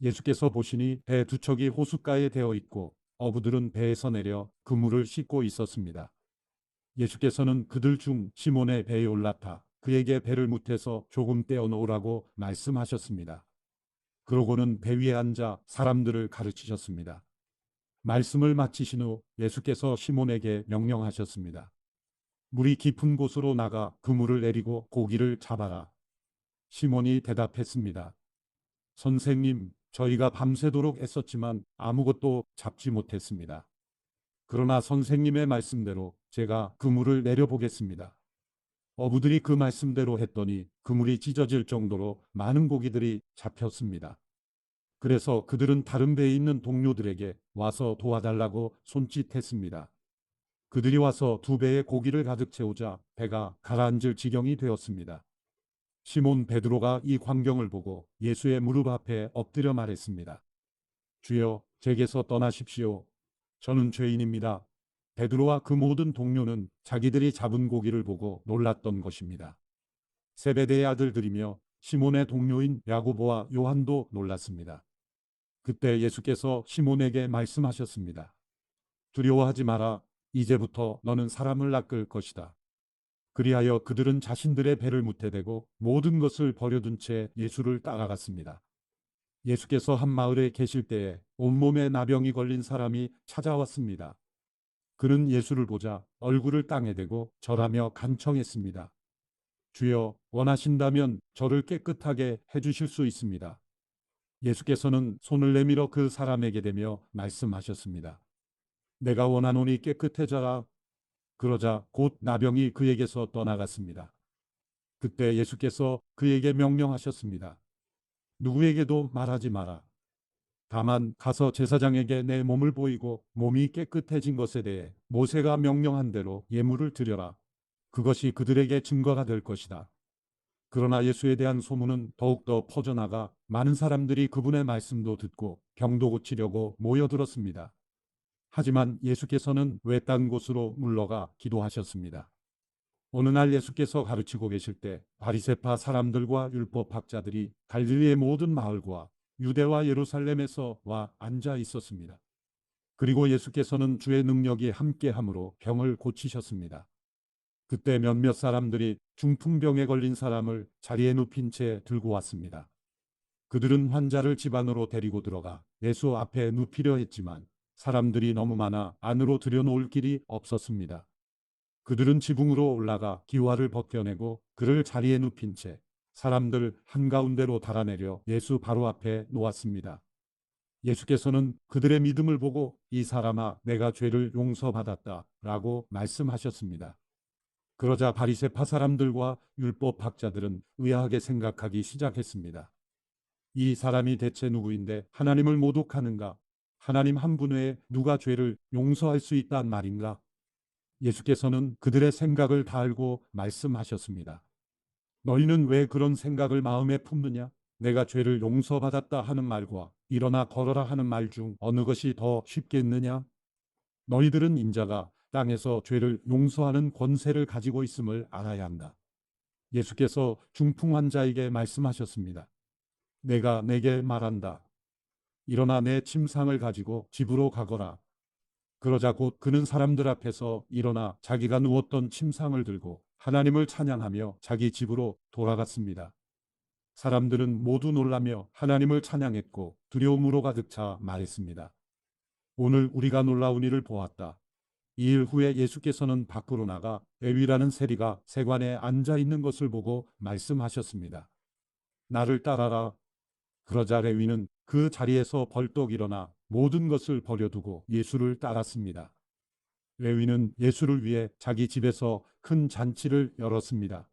예수께서 보시니 배 두 척이 호숫가에 대어 있고 어부들은 배에서 내려 그물을 씻고 있었습니다. 예수께서는 그들 중 시몬의 배에 올라타 그에게 배를 무태서 조금 떼어 놓으라고 말씀하셨습니다. 그러고는 배 위에 앉아 사람들을 가르치셨습니다. 말씀을 마치신 후 예수께서 시몬에게 명령하셨습니다. 물이 깊은 곳으로 나가 그물을 내리고 고기를 잡아라. 시몬이 대답했습니다. 선생님, 저희가 밤새도록 애썼지만 아무것도 잡지 못했습니다. 그러나 선생님의 말씀대로 제가 그물을 내려보겠습니다. 어부들이 그 말씀대로 했더니 그물이 찢어질 정도로 많은 고기들이 잡혔습니다. 그래서 그들은 다른 배에 있는 동료들에게 와서 도와달라고 손짓했습니다. 그들이 와서 두 배의 고기를 가득 채우자 배가 가라앉을 지경이 되었습니다. 시몬 베드로가 이 광경을 보고 예수의 무릎 앞에 엎드려 말했습니다. 주여, 제게서 떠나십시오. 저는 죄인입니다. 베드로와 그 모든 동료는 자기들이 잡은 고기를 보고 놀랐던 것입니다. 세베대의 아들들이며 시몬의 동료인 야고보와 요한도 놀랐습니다. 그때 예수께서 시몬에게 말씀하셨습니다. 두려워하지 마라. 이제부터 너는 사람을 낚을 것이다. 그리하여 그들은 자신들의 배를 무태대고 모든 것을 버려둔 채 예수를 따라갔습니다. 예수께서 한 마을에 계실 때에 온몸에 나병이 걸린 사람이 찾아왔습니다. 그는 예수를 보자 얼굴을 땅에 대고 절하며 간청했습니다. 주여, 원하신다면 저를 깨끗하게 해주실 수 있습니다. 예수께서는 손을 내밀어 그 사람에게 대며 말씀하셨습니다. 내가 원하노니 깨끗해져라. 그러자 곧 나병이 그에게서 떠나갔습니다. 그때 예수께서 그에게 명령하셨습니다. 누구에게도 말하지 마라. 다만 가서 제사장에게 내 몸을 보이고 몸이 깨끗해진 것에 대해 모세가 명령한 대로 예물을 드려라. 그것이 그들에게 증거가 될 것이다. 그러나 예수에 대한 소문은 더욱더 퍼져나가 많은 사람들이 그분의 말씀도 듣고 병도 고치려고 모여들었습니다. 하지만 예수께서는 외딴 곳으로 물러가 기도하셨습니다. 어느 날 예수께서 가르치고 계실 때 바리새파 사람들과 율법학자들이 갈릴리의 모든 마을과 유대와 예루살렘에서 와 앉아 있었습니다. 그리고 예수께서는 주의 능력이 함께함으로 병을 고치셨습니다. 그때 몇몇 사람들이 중풍병에 걸린 사람을 자리에 눕힌 채 들고 왔습니다. 그들은 환자를 집 안으로 데리고 들어가 예수 앞에 눕히려 했지만 사람들이 너무 많아 안으로 들여놓을 길이 없었습니다. 그들은 지붕으로 올라가 기와를 벗겨내고 그를 자리에 눕힌 채 사람들 한가운데로 달아내려 예수 바로 앞에 놓았습니다. 예수께서는 그들의 믿음을 보고 이 사람아 내가 죄를 용서받았다 라고 말씀하셨습니다. 그러자 바리새파 사람들과 율법학자들은 의아하게 생각하기 시작했습니다. 이 사람이 대체 누구인데 하나님을 모독하는가? 하나님 한 분 외에 누가 죄를 용서할 수 있단 말인가? 예수께서는 그들의 생각을 다 알고 말씀하셨습니다. 너희는 왜 그런 생각을 마음에 품느냐? 내가 죄를 용서받았다 하는 말과 일어나 걸어라 하는 말 중 어느 것이 더 쉽겠느냐? 너희들은 인자가 땅에서 죄를 용서하는 권세를 가지고 있음을 알아야 한다. 예수께서 중풍 환자에게 말씀하셨습니다. 내가 내게 말한다. 일어나 내 침상을 가지고 집으로 가거라. 그러자 곧 그는 사람들 앞에서 일어나 자기가 누웠던 침상을 들고 하나님을 찬양하며 자기 집으로 돌아갔습니다. 사람들은 모두 놀라며 하나님을 찬양했고 두려움으로 가득 차 말했습니다. 오늘 우리가 놀라운 일을 보았다. 이 일 후에 예수께서는 밖으로 나가 레위라는 세리가 세관에 앉아 있는 것을 보고 말씀하셨습니다. 나를 따라라. 그러자 레위는 그 자리에서 벌떡 일어나 모든 것을 버려두고 예수를 따랐습니다. 레위는 예수를 위해 자기 집에서 큰 잔치를 열었습니다.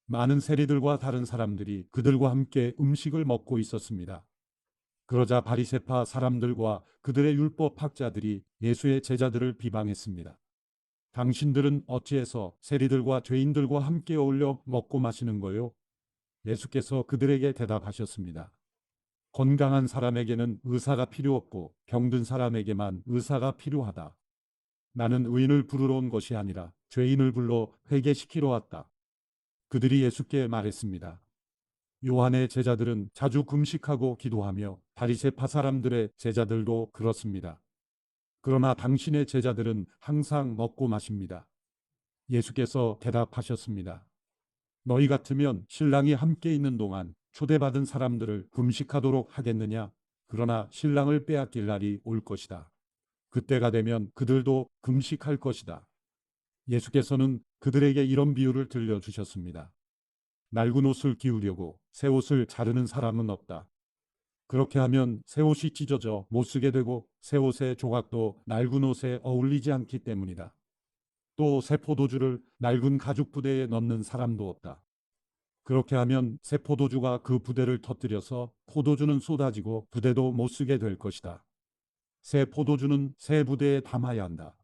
많은 세리들과 다른 사람들이 그들과 함께 음식을 먹고 있었습니다. 그러자 바리새파 사람들과 그들의 율법학자들이 예수의 제자들을 비방했습니다. 당신들은 어찌해서 세리들과 죄인들과 함께 어울려 먹고 마시는 거요? 예수께서 그들에게 대답하셨습니다. 건강한 사람에게는 의사가 필요 없고 병든 사람에게만 의사가 필요하다. 나는 의인을 부르러 온 것이 아니라 죄인을 불러 회개시키러 왔다. 그들이 예수께 말했습니다. 요한의 제자들은 자주 금식하고 기도하며 바리새파 사람들의 제자들도 그렇습니다. 그러나 당신의 제자들은 항상 먹고 마십니다. 예수께서 대답하셨습니다. 너희 같으면 신랑이 함께 있는 동안 초대받은 사람들을 금식하도록 하겠느냐? 그러나 신랑을 빼앗길 날이 올 것이다. 그때가 되면 그들도 금식할 것이다. 예수께서는 그들에게 이런 비유를 들려주셨습니다. 낡은 옷을 기우려고 새 옷을 자르는 사람은 없다. 그렇게 하면 새 옷이 찢어져 못 쓰게 되고 새 옷의 조각도 낡은 옷에 어울리지 않기 때문이다. 또 새 포도주를 낡은 가죽 부대에 넣는 사람도 없다. 그렇게 하면 새 포도주가 그 부대를 터뜨려서 포도주는 쏟아지고 부대도 못 쓰게 될 것이다. 새 포도주는 새 부대에 담아야 한다.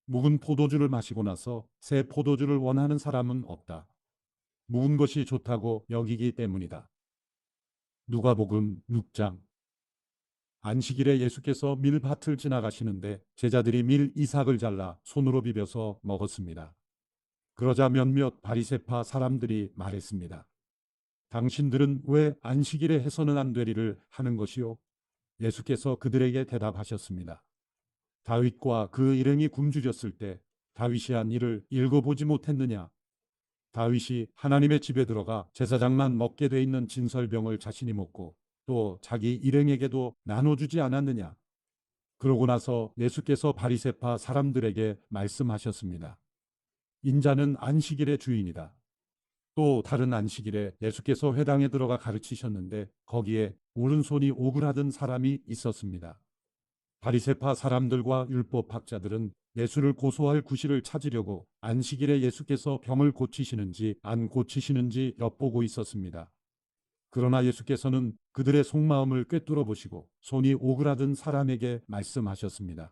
묵은 포도주를 마시고 나서 새 포도주를 원하는 사람은 없다. 묵은 것이 좋다고 여기기 때문이다. 누가복음 6장. 안식일에 예수께서 밀밭을 지나가시는데 제자들이 밀 이삭을 잘라 손으로 비벼서 먹었습니다. 그러자 몇몇 바리새파 사람들이 말했습니다. 당신들은 왜 안식일에 해서는 안 되리를 하는 것이요? 예수께서 그들에게 대답하셨습니다. 다윗과 그 일행이 굶주렸을 때 다윗이 한 일을 읽어보지 못했느냐? 다윗이 하나님의 집에 들어가 제사장만 먹게 돼 있는 진설병을 자신이 먹고 또 자기 일행에게도 나눠주지 않았느냐? 그러고 나서 예수께서 바리새파 사람들에게 말씀하셨습니다. 인자는 안식일의 주인이다. 또 다른 안식일에 예수께서 회당에 들어가 가르치셨는데 거기에 오른손이 오그라든 사람이 있었습니다. 바리새파 사람들과 율법학자들은 예수를 고소할 구실을 찾으려고 안식일에 예수께서 병을 고치시는지 안 고치시는지 엿보고 있었습니다. 그러나 예수께서는 그들의 속마음을 꿰뚫어 보시고 손이 오그라든 사람에게 말씀하셨습니다.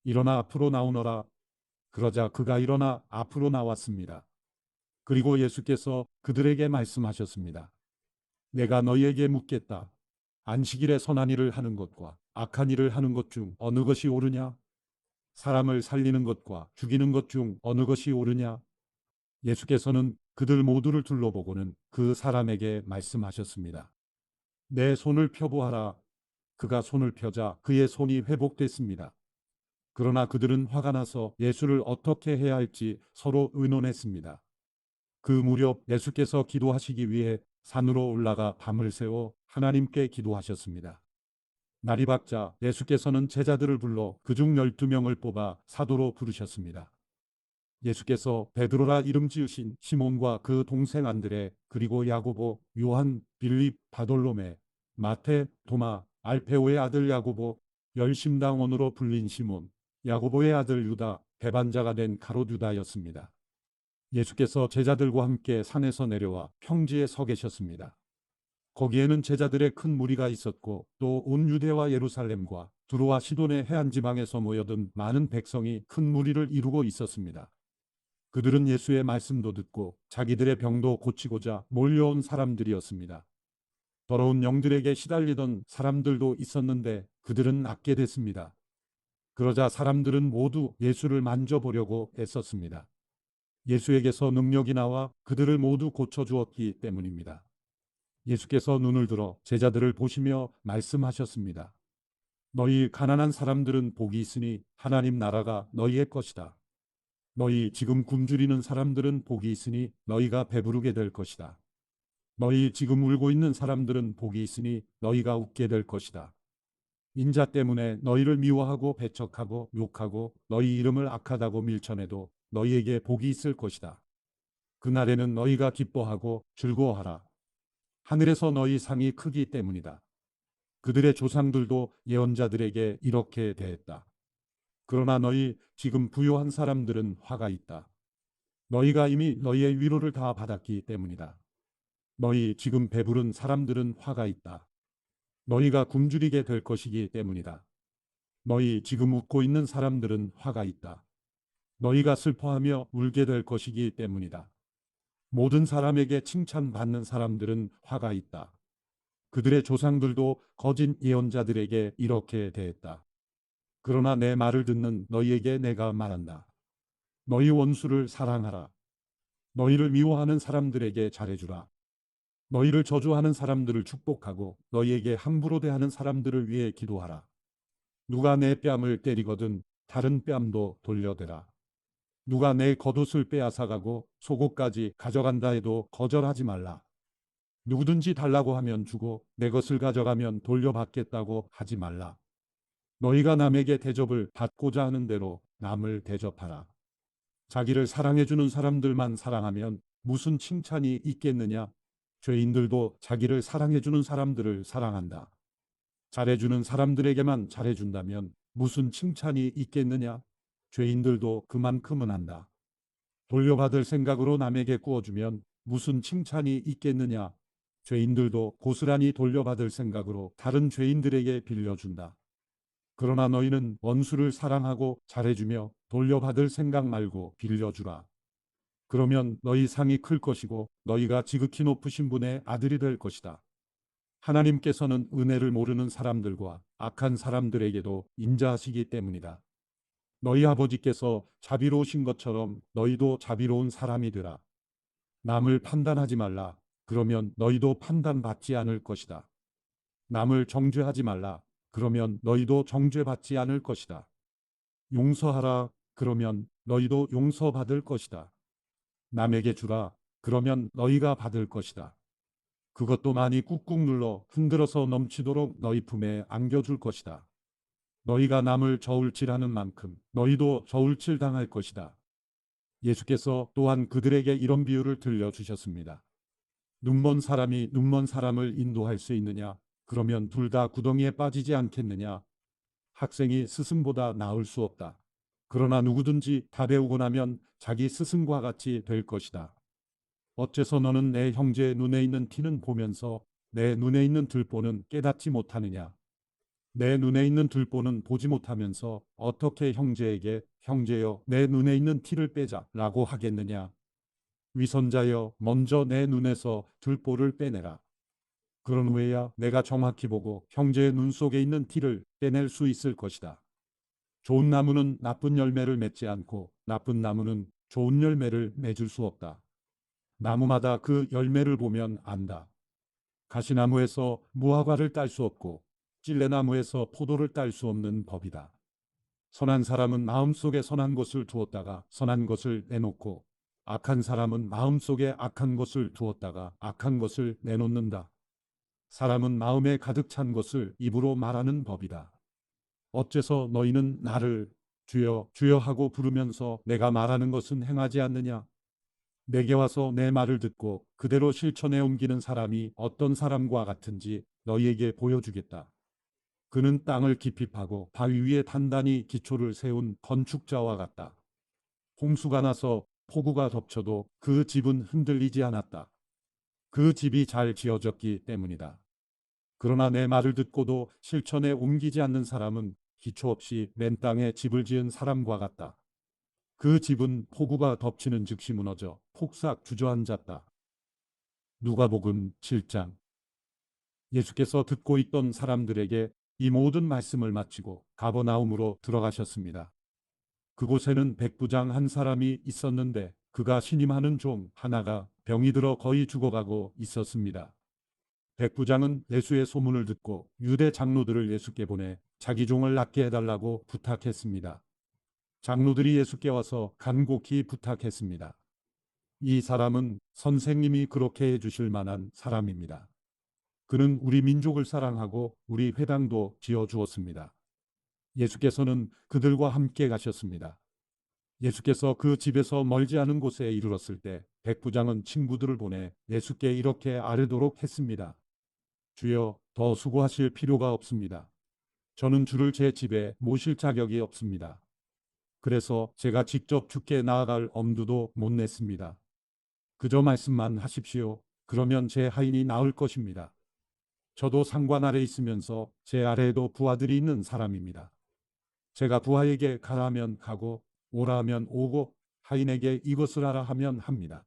일어나 앞으로 나오너라. 그러자 그가 일어나 앞으로 나왔습니다. 그리고 예수께서 그들에게 말씀하셨습니다. 내가 너희에게 묻겠다. 안식일에 선한 일을 하는 것과 악한 일을 하는 것 중 어느 것이 옳으냐? 사람을 살리는 것과 죽이는 것 중 어느 것이 옳으냐? 예수께서는 그들 모두를 둘러보고는 그 사람에게 말씀하셨습니다. 내 손을 펴보아라. 그가 손을 펴자 그의 손이 회복됐습니다. 그러나 그들은 화가 나서 예수를 어떻게 해야 할지 서로 의논했습니다. 그 무렵 예수께서 기도하시기 위해 산으로 올라가 밤을 새워 하나님께 기도하셨습니다. 날이 밝자 예수께서는 제자들을 불러 그중 12명을 뽑아 사도로 부르셨습니다. 예수께서 베드로라 이름 지으신 시몬과 그 동생 안드레 그리고 야고보, 요한, 빌립, 바돌로메, 마태, 도마, 알페오의 아들 야고보, 열심당원으로 불린 시몬, 야고보의 아들 유다, 배반자가 된 가롯 유다였습니다. 예수께서 제자들과 함께 산에서 내려와 평지에 서 계셨습니다. 거기에는 제자들의 큰 무리가 있었고 또 온 유대와 예루살렘과 두로와 시돈의 해안 지방에서 모여든 많은 백성이 큰 무리를 이루고 있었습니다. 그들은 예수의 말씀도 듣고 자기들의 병도 고치고자 몰려온 사람들이었습니다. 더러운 영들에게 시달리던 사람들도 있었는데 그들은 낫게 됐습니다. 그러자 사람들은 모두 예수를 만져보려고 애썼습니다. 예수에게서 능력이 나와 그들을 모두 고쳐주었기 때문입니다. 예수께서 눈을 들어 제자들을 보시며 말씀하셨습니다. 너희 가난한 사람들은 복이 있으니 하나님 나라가 너희의 것이다. 너희 지금 굶주리는 사람들은 복이 있으니 너희가 배부르게 될 것이다. 너희 지금 울고 있는 사람들은 복이 있으니 너희가 웃게 될 것이다. 인자 때문에 너희를 미워하고 배척하고 욕하고 너희 이름을 악하다고 밀쳐내도 너희에게 복이 있을 것이다. 그날에는 너희가 기뻐하고 즐거워하라. 하늘에서 너희 상이 크기 때문이다. 그들의 조상들도 예언자들에게 이렇게 대했다. 그러나 너희 지금 부요한 사람들은 화가 있다. 너희가 이미 너희의 위로를 다 받았기 때문이다. 너희 지금 배부른 사람들은 화가 있다. 너희가 굶주리게 될 것이기 때문이다. 너희 지금 웃고 있는 사람들은 화가 있다. 너희가 슬퍼하며 울게 될 것이기 때문이다. 모든 사람에게 칭찬받는 사람들은 화가 있다. 그들의 조상들도 거짓 예언자들에게 이렇게 대했다. 그러나 내 말을 듣는 너희에게 내가 말한다. 너희 원수를 사랑하라. 너희를 미워하는 사람들에게 잘해주라. 너희를 저주하는 사람들을 축복하고 너희에게 함부로 대하는 사람들을 위해 기도하라. 누가 내 뺨을 때리거든 다른 뺨도 돌려대라. 누가 내 겉옷을 빼앗아가고 속옷까지 가져간다 해도 거절하지 말라. 누구든지 달라고 하면 주고 내 것을 가져가면 돌려받겠다고 하지 말라. 너희가 남에게 대접을 받고자 하는 대로 남을 대접하라. 자기를 사랑해주는 사람들만 사랑하면 무슨 칭찬이 있겠느냐? 죄인들도 자기를 사랑해주는 사람들을 사랑한다. 잘해주는 사람들에게만 잘해준다면 무슨 칭찬이 있겠느냐? 죄인들도 그만큼은 한다. 돌려받을 생각으로 남에게 구워주면 무슨 칭찬이 있겠느냐? 죄인들도 고스란히 돌려받을 생각으로 다른 죄인들에게 빌려준다. 그러나 너희는 원수를 사랑하고 잘해주며 돌려받을 생각 말고 빌려주라. 그러면 너희 상이 클 것이고 너희가 지극히 높으신 분의 아들이 될 것이다. 하나님께서는 은혜를 모르는 사람들과 악한 사람들에게도 인자하시기 때문이다. 너희 아버지께서 자비로우신 것처럼 너희도 자비로운 사람이 되라. 남을 판단하지 말라. 그러면 너희도 판단받지 않을 것이다. 남을 정죄하지 말라. 그러면 너희도 정죄받지 않을 것이다. 용서하라. 그러면 너희도 용서받을 것이다. 남에게 주라. 그러면 너희가 받을 것이다. 그것도 많이 꾹꾹 눌러 흔들어서 넘치도록 너희 품에 안겨줄 것이다. 너희가 남을 저울질하는 만큼 너희도 저울질 당할 것이다. 예수께서 또한 그들에게 이런 비유를 들려주셨습니다. 눈먼 사람이 눈먼 사람을 인도할 수 있느냐? 그러면 둘 다 구덩이에 빠지지 않겠느냐? 학생이 스승보다 나을 수 없다. 그러나 누구든지 다 배우고 나면 자기 스승과 같이 될 것이다. 어째서 너는 내 형제의 눈에 있는 티는 보면서 내 눈에 있는 들보는 깨닫지 못하느냐? 내 눈에 있는 들보는 보지 못하면서 어떻게 형제에게 형제여 내 눈에 있는 티를 빼자라고 하겠느냐? 위선자여 먼저 내 눈에서 들보를 빼내라. 그런 후에야 내가 정확히 보고 형제의 눈 속에 있는 티를 빼낼 수 있을 것이다. 좋은 나무는 나쁜 열매를 맺지 않고 나쁜 나무는 좋은 열매를 맺을 수 없다. 나무마다 그 열매를 보면 안다. 가시나무에서 무화과를 딸 수 없고 찔레나무에서 포도를 딸 수 없는 법이다. 선한 사람은 마음속에 선한 것을 두었다가 선한 것을 내놓고 악한 사람은 마음속에 악한 것을 두었다가 악한 것을 내놓는다. 사람은 마음에 가득 찬 것을 입으로 말하는 법이다. 어째서 너희는 나를 주여 주여 하고 부르면서 내가 말하는 것은 행하지 않느냐? 내게 와서 내 말을 듣고 그대로 실천해 옮기는 사람이 어떤 사람과 같은지 너희에게 보여주겠다. 그는 땅을 깊이 파고 바위 위에 단단히 기초를 세운 건축자와 같다. 홍수가 나서 폭우가 덮쳐도 그 집은 흔들리지 않았다. 그 집이 잘 지어졌기 때문이다. 그러나 내 말을 듣고도 실천에 옮기지 않는 사람은 기초 없이 맨 땅에 집을 지은 사람과 같다. 그 집은 폭우가 덮치는 즉시 무너져 폭삭 주저앉았다. 누가복음 7장. 예수께서 듣고 있던 사람들에게 이 모든 말씀을 마치고 가버나움으로 들어가셨습니다. 그곳에는 백부장 한 사람이 있었는데 그가 신임하는 종 하나가 병이 들어 거의 죽어가고 있었습니다. 백부장은 예수의 소문을 듣고 유대 장로들을 예수께 보내 자기 종을 낫게 해달라고 부탁했습니다. 장로들이 예수께 와서 간곡히 부탁했습니다. 이 사람은 선생님이 그렇게 해주실 만한 사람입니다. 그는 우리 민족을 사랑하고 우리 회당도 지어주었습니다. 예수께서는 그들과 함께 가셨습니다. 예수께서 그 집에서 멀지 않은 곳에 이르렀을 때 백부장은 친구들을 보내 예수께 이렇게 아뢰도록 했습니다. 주여, 더 수고하실 필요가 없습니다. 저는 주를 제 집에 모실 자격이 없습니다. 그래서 제가 직접 주께 나아갈 엄두도 못 냈습니다. 그저 말씀만 하십시오. 그러면 제 하인이 나을 것입니다. 저도 상관 아래 있으면서 제 아래에도 부하들이 있는 사람입니다. 제가 부하에게 가라면 가고 오라 하면 오고 하인에게 이것을 하라 하면 합니다.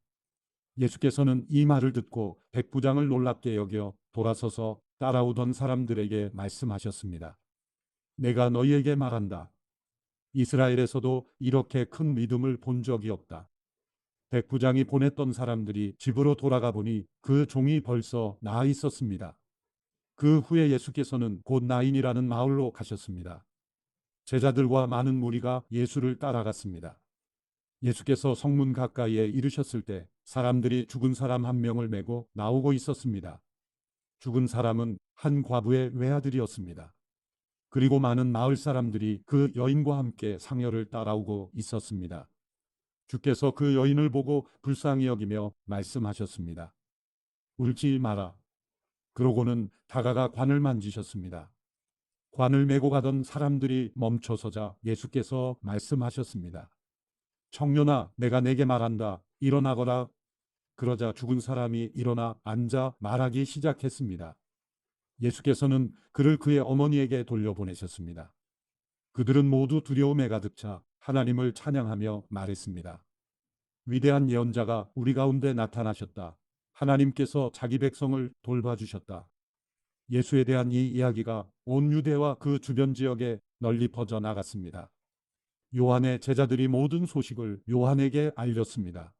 예수께서는 이 말을 듣고 백부장을 놀랍게 여겨 돌아서서 따라오던 사람들에게 말씀하셨습니다. 내가 너희에게 말한다. 이스라엘에서도 이렇게 큰 믿음을 본 적이 없다. 백부장이 보냈던 사람들이 집으로 돌아가 보니 그 종이 벌써 나아 있었습니다. 그 후에 예수께서는 곧 나인이라는 마을로 가셨습니다. 제자들과 많은 무리가 예수를 따라갔습니다. 예수께서 성문 가까이에 이르셨을 때 사람들이 죽은 사람 한 명을 메고 나오고 있었습니다. 죽은 사람은 한 과부의 외아들이었습니다. 그리고 많은 마을 사람들이 그 여인과 함께 상여를 따라오고 있었습니다. 주께서 그 여인을 보고 불쌍히 여기며 말씀하셨습니다. 울지 마라. 그러고는 다가가 관을 만지셨습니다. 관을 메고 가던 사람들이 멈춰서자 예수께서 말씀하셨습니다. 청년아, 내가 내게 말한다. 일어나거라. 그러자 죽은 사람이 일어나 앉아 말하기 시작했습니다. 예수께서는 그를 그의 어머니에게 돌려보내셨습니다. 그들은 모두 두려움에 가득 차 하나님을 찬양하며 말했습니다. 위대한 예언자가 우리 가운데 나타나셨다. 하나님께서 자기 백성을 돌봐주셨다. 예수에 대한 이 이야기가 온 유대와 그 주변 지역에 널리 퍼져 나갔습니다. 요한의 제자들이 모든 소식을 요한에게 알렸습니다.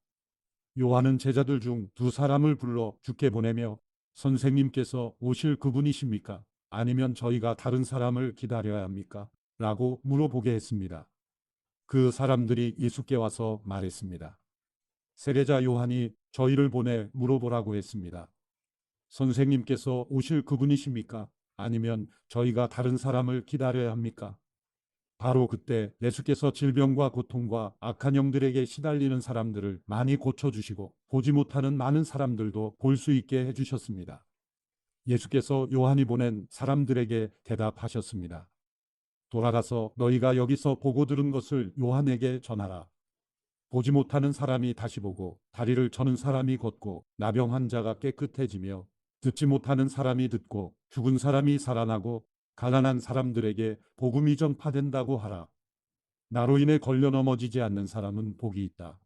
요한은 제자들 중 두 사람을 불러 주께 보내며 선생님께서 오실 그분이십니까? 아니면 저희가 다른 사람을 기다려야 합니까? 라고 물어보게 했습니다. 그 사람들이 예수께 와서 말했습니다. 세례자 요한이 저희를 보내 물어보라고 했습니다. 선생님께서 오실 그분이십니까? 아니면 저희가 다른 사람을 기다려야 합니까? 바로 그때 예수께서 질병과 고통과 악한 영들에게 시달리는 사람들을 많이 고쳐주시고 보지 못하는 많은 사람들도 볼 수 있게 해주셨습니다. 예수께서 요한이 보낸 사람들에게 대답하셨습니다. 돌아가서 너희가 여기서 보고 들은 것을 요한에게 전하라. 보지 못하는 사람이 다시 보고 다리를 저는 사람이 걷고 나병 환자가 깨끗해지며 듣지 못하는 사람이 듣고 죽은 사람이 살아나고 가난한 사람들에게 복음이 전파된다고 하라. 나로 인해 걸려 넘어지지 않는 사람은 복이 있다.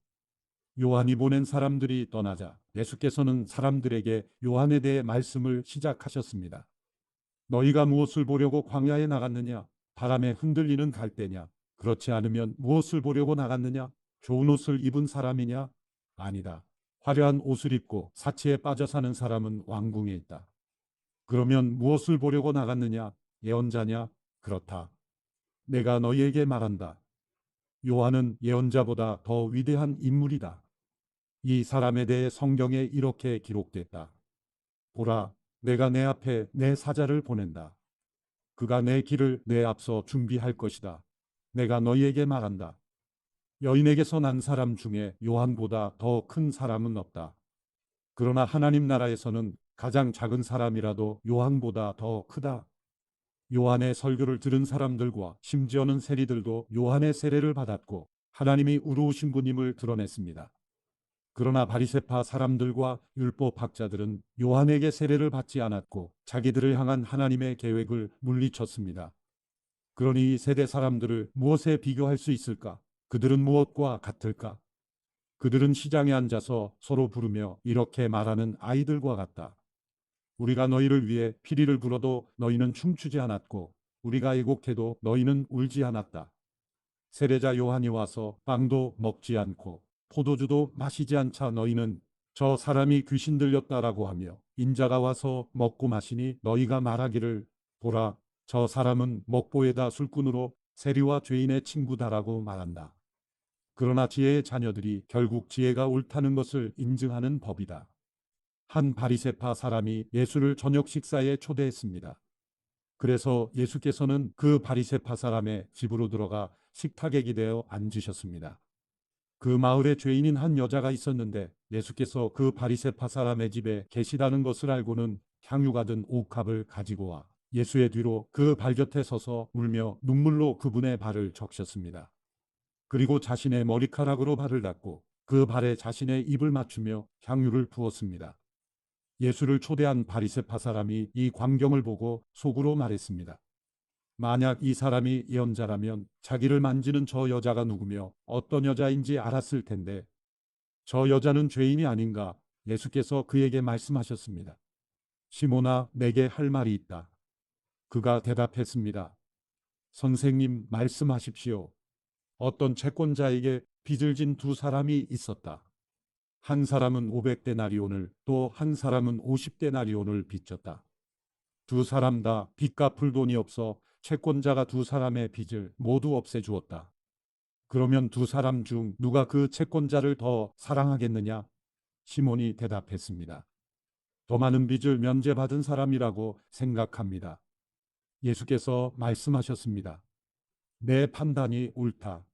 요한이 보낸 사람들이 떠나자 예수께서는 사람들에게 요한에 대해 말씀을 시작하셨습니다. 너희가 무엇을 보려고 광야에 나갔느냐? 바람에 흔들리는 갈대냐? 그렇지 않으면 무엇을 보려고 나갔느냐? 좋은 옷을 입은 사람이냐? 아니다. 화려한 옷을 입고 사치에 빠져 사는 사람은 왕궁에 있다. 그러면 무엇을 보려고 나갔느냐? 예언자냐? 그렇다. 내가 너희에게 말한다. 요한은 예언자보다 더 위대한 인물이다. 이 사람에 대해 성경에 이렇게 기록됐다. 보라, 내가 내 앞에 내 사자를 보낸다. 그가 내 길을 내 앞서 준비할 것이다. 내가 너희에게 말한다. 여인에게서 난 사람 중에 요한보다 더 큰 사람은 없다. 그러나 하나님 나라에서는 가장 작은 사람이라도 요한보다 더 크다. 요한의 설교를 들은 사람들과 심지어는 세리들도 요한의 세례를 받았고 하나님이 의로우신 분임을 드러냈습니다. 그러나 바리새파 사람들과 율법학자들은 요한에게 세례를 받지 않았고 자기들을 향한 하나님의 계획을 물리쳤습니다. 그러니 이 세대 사람들을 무엇에 비교할 수 있을까? 그들은 무엇과 같을까? 그들은 시장에 앉아서 서로 부르며 이렇게 말하는 아이들과 같다. 우리가 너희를 위해 피리를 불어도 너희는 춤추지 않았고 우리가 애곡해도 너희는 울지 않았다. 세례자 요한이 와서 빵도 먹지 않고 포도주도 마시지 않자 너희는 저 사람이 귀신 들렸다라고 하며 인자가 와서 먹고 마시니 너희가 말하기를 보라 저 사람은 먹보에다 술꾼으로 세리와 죄인의 친구다라고 말한다. 그러나 지혜의 자녀들이 결국 지혜가 옳다는 것을 인증하는 법이다. 한 바리새파 사람이 예수를 저녁 식사에 초대했습니다. 그래서 예수께서는 그 바리새파 사람의 집으로 들어가 식탁에 기대어 앉으셨습니다. 그 마을에 죄인인 한 여자가 있었는데 예수께서 그 바리새파 사람의 집에 계시다는 것을 알고는 향유가 든 옥합을 가지고 와 예수의 뒤로 그 발 곁에 서서 울며 눈물로 그분의 발을 적셨습니다. 그리고 자신의 머리카락으로 발을 닦고 그 발에 자신의 입을 맞추며 향유를 부었습니다. 예수를 초대한 바리새파 사람이 이 광경을 보고 속으로 말했습니다. 만약 이 사람이 예언자라면 자기를 만지는 저 여자가 누구며 어떤 여자인지 알았을 텐데 저 여자는 죄인이 아닌가? 예수께서 그에게 말씀하셨습니다. 시몬아, 내게 할 말이 있다. 그가 대답했습니다. 선생님, 말씀하십시오. 어떤 채권자에게 빚을 진 두 사람이 있었다. 한 사람은 500데나리온을 또 한 사람은 50데나리온을 빚졌다. 두 사람 다 빚 갚을 돈이 없어 채권자가 두 사람의 빚을 모두 없애주었다. 그러면 두 사람 중 누가 그 채권자를 더 사랑하겠느냐? 시몬이 대답했습니다. 더 많은 빚을 면제받은 사람이라고 생각합니다. 예수께서 말씀하셨습니다. 내 판단이 옳다.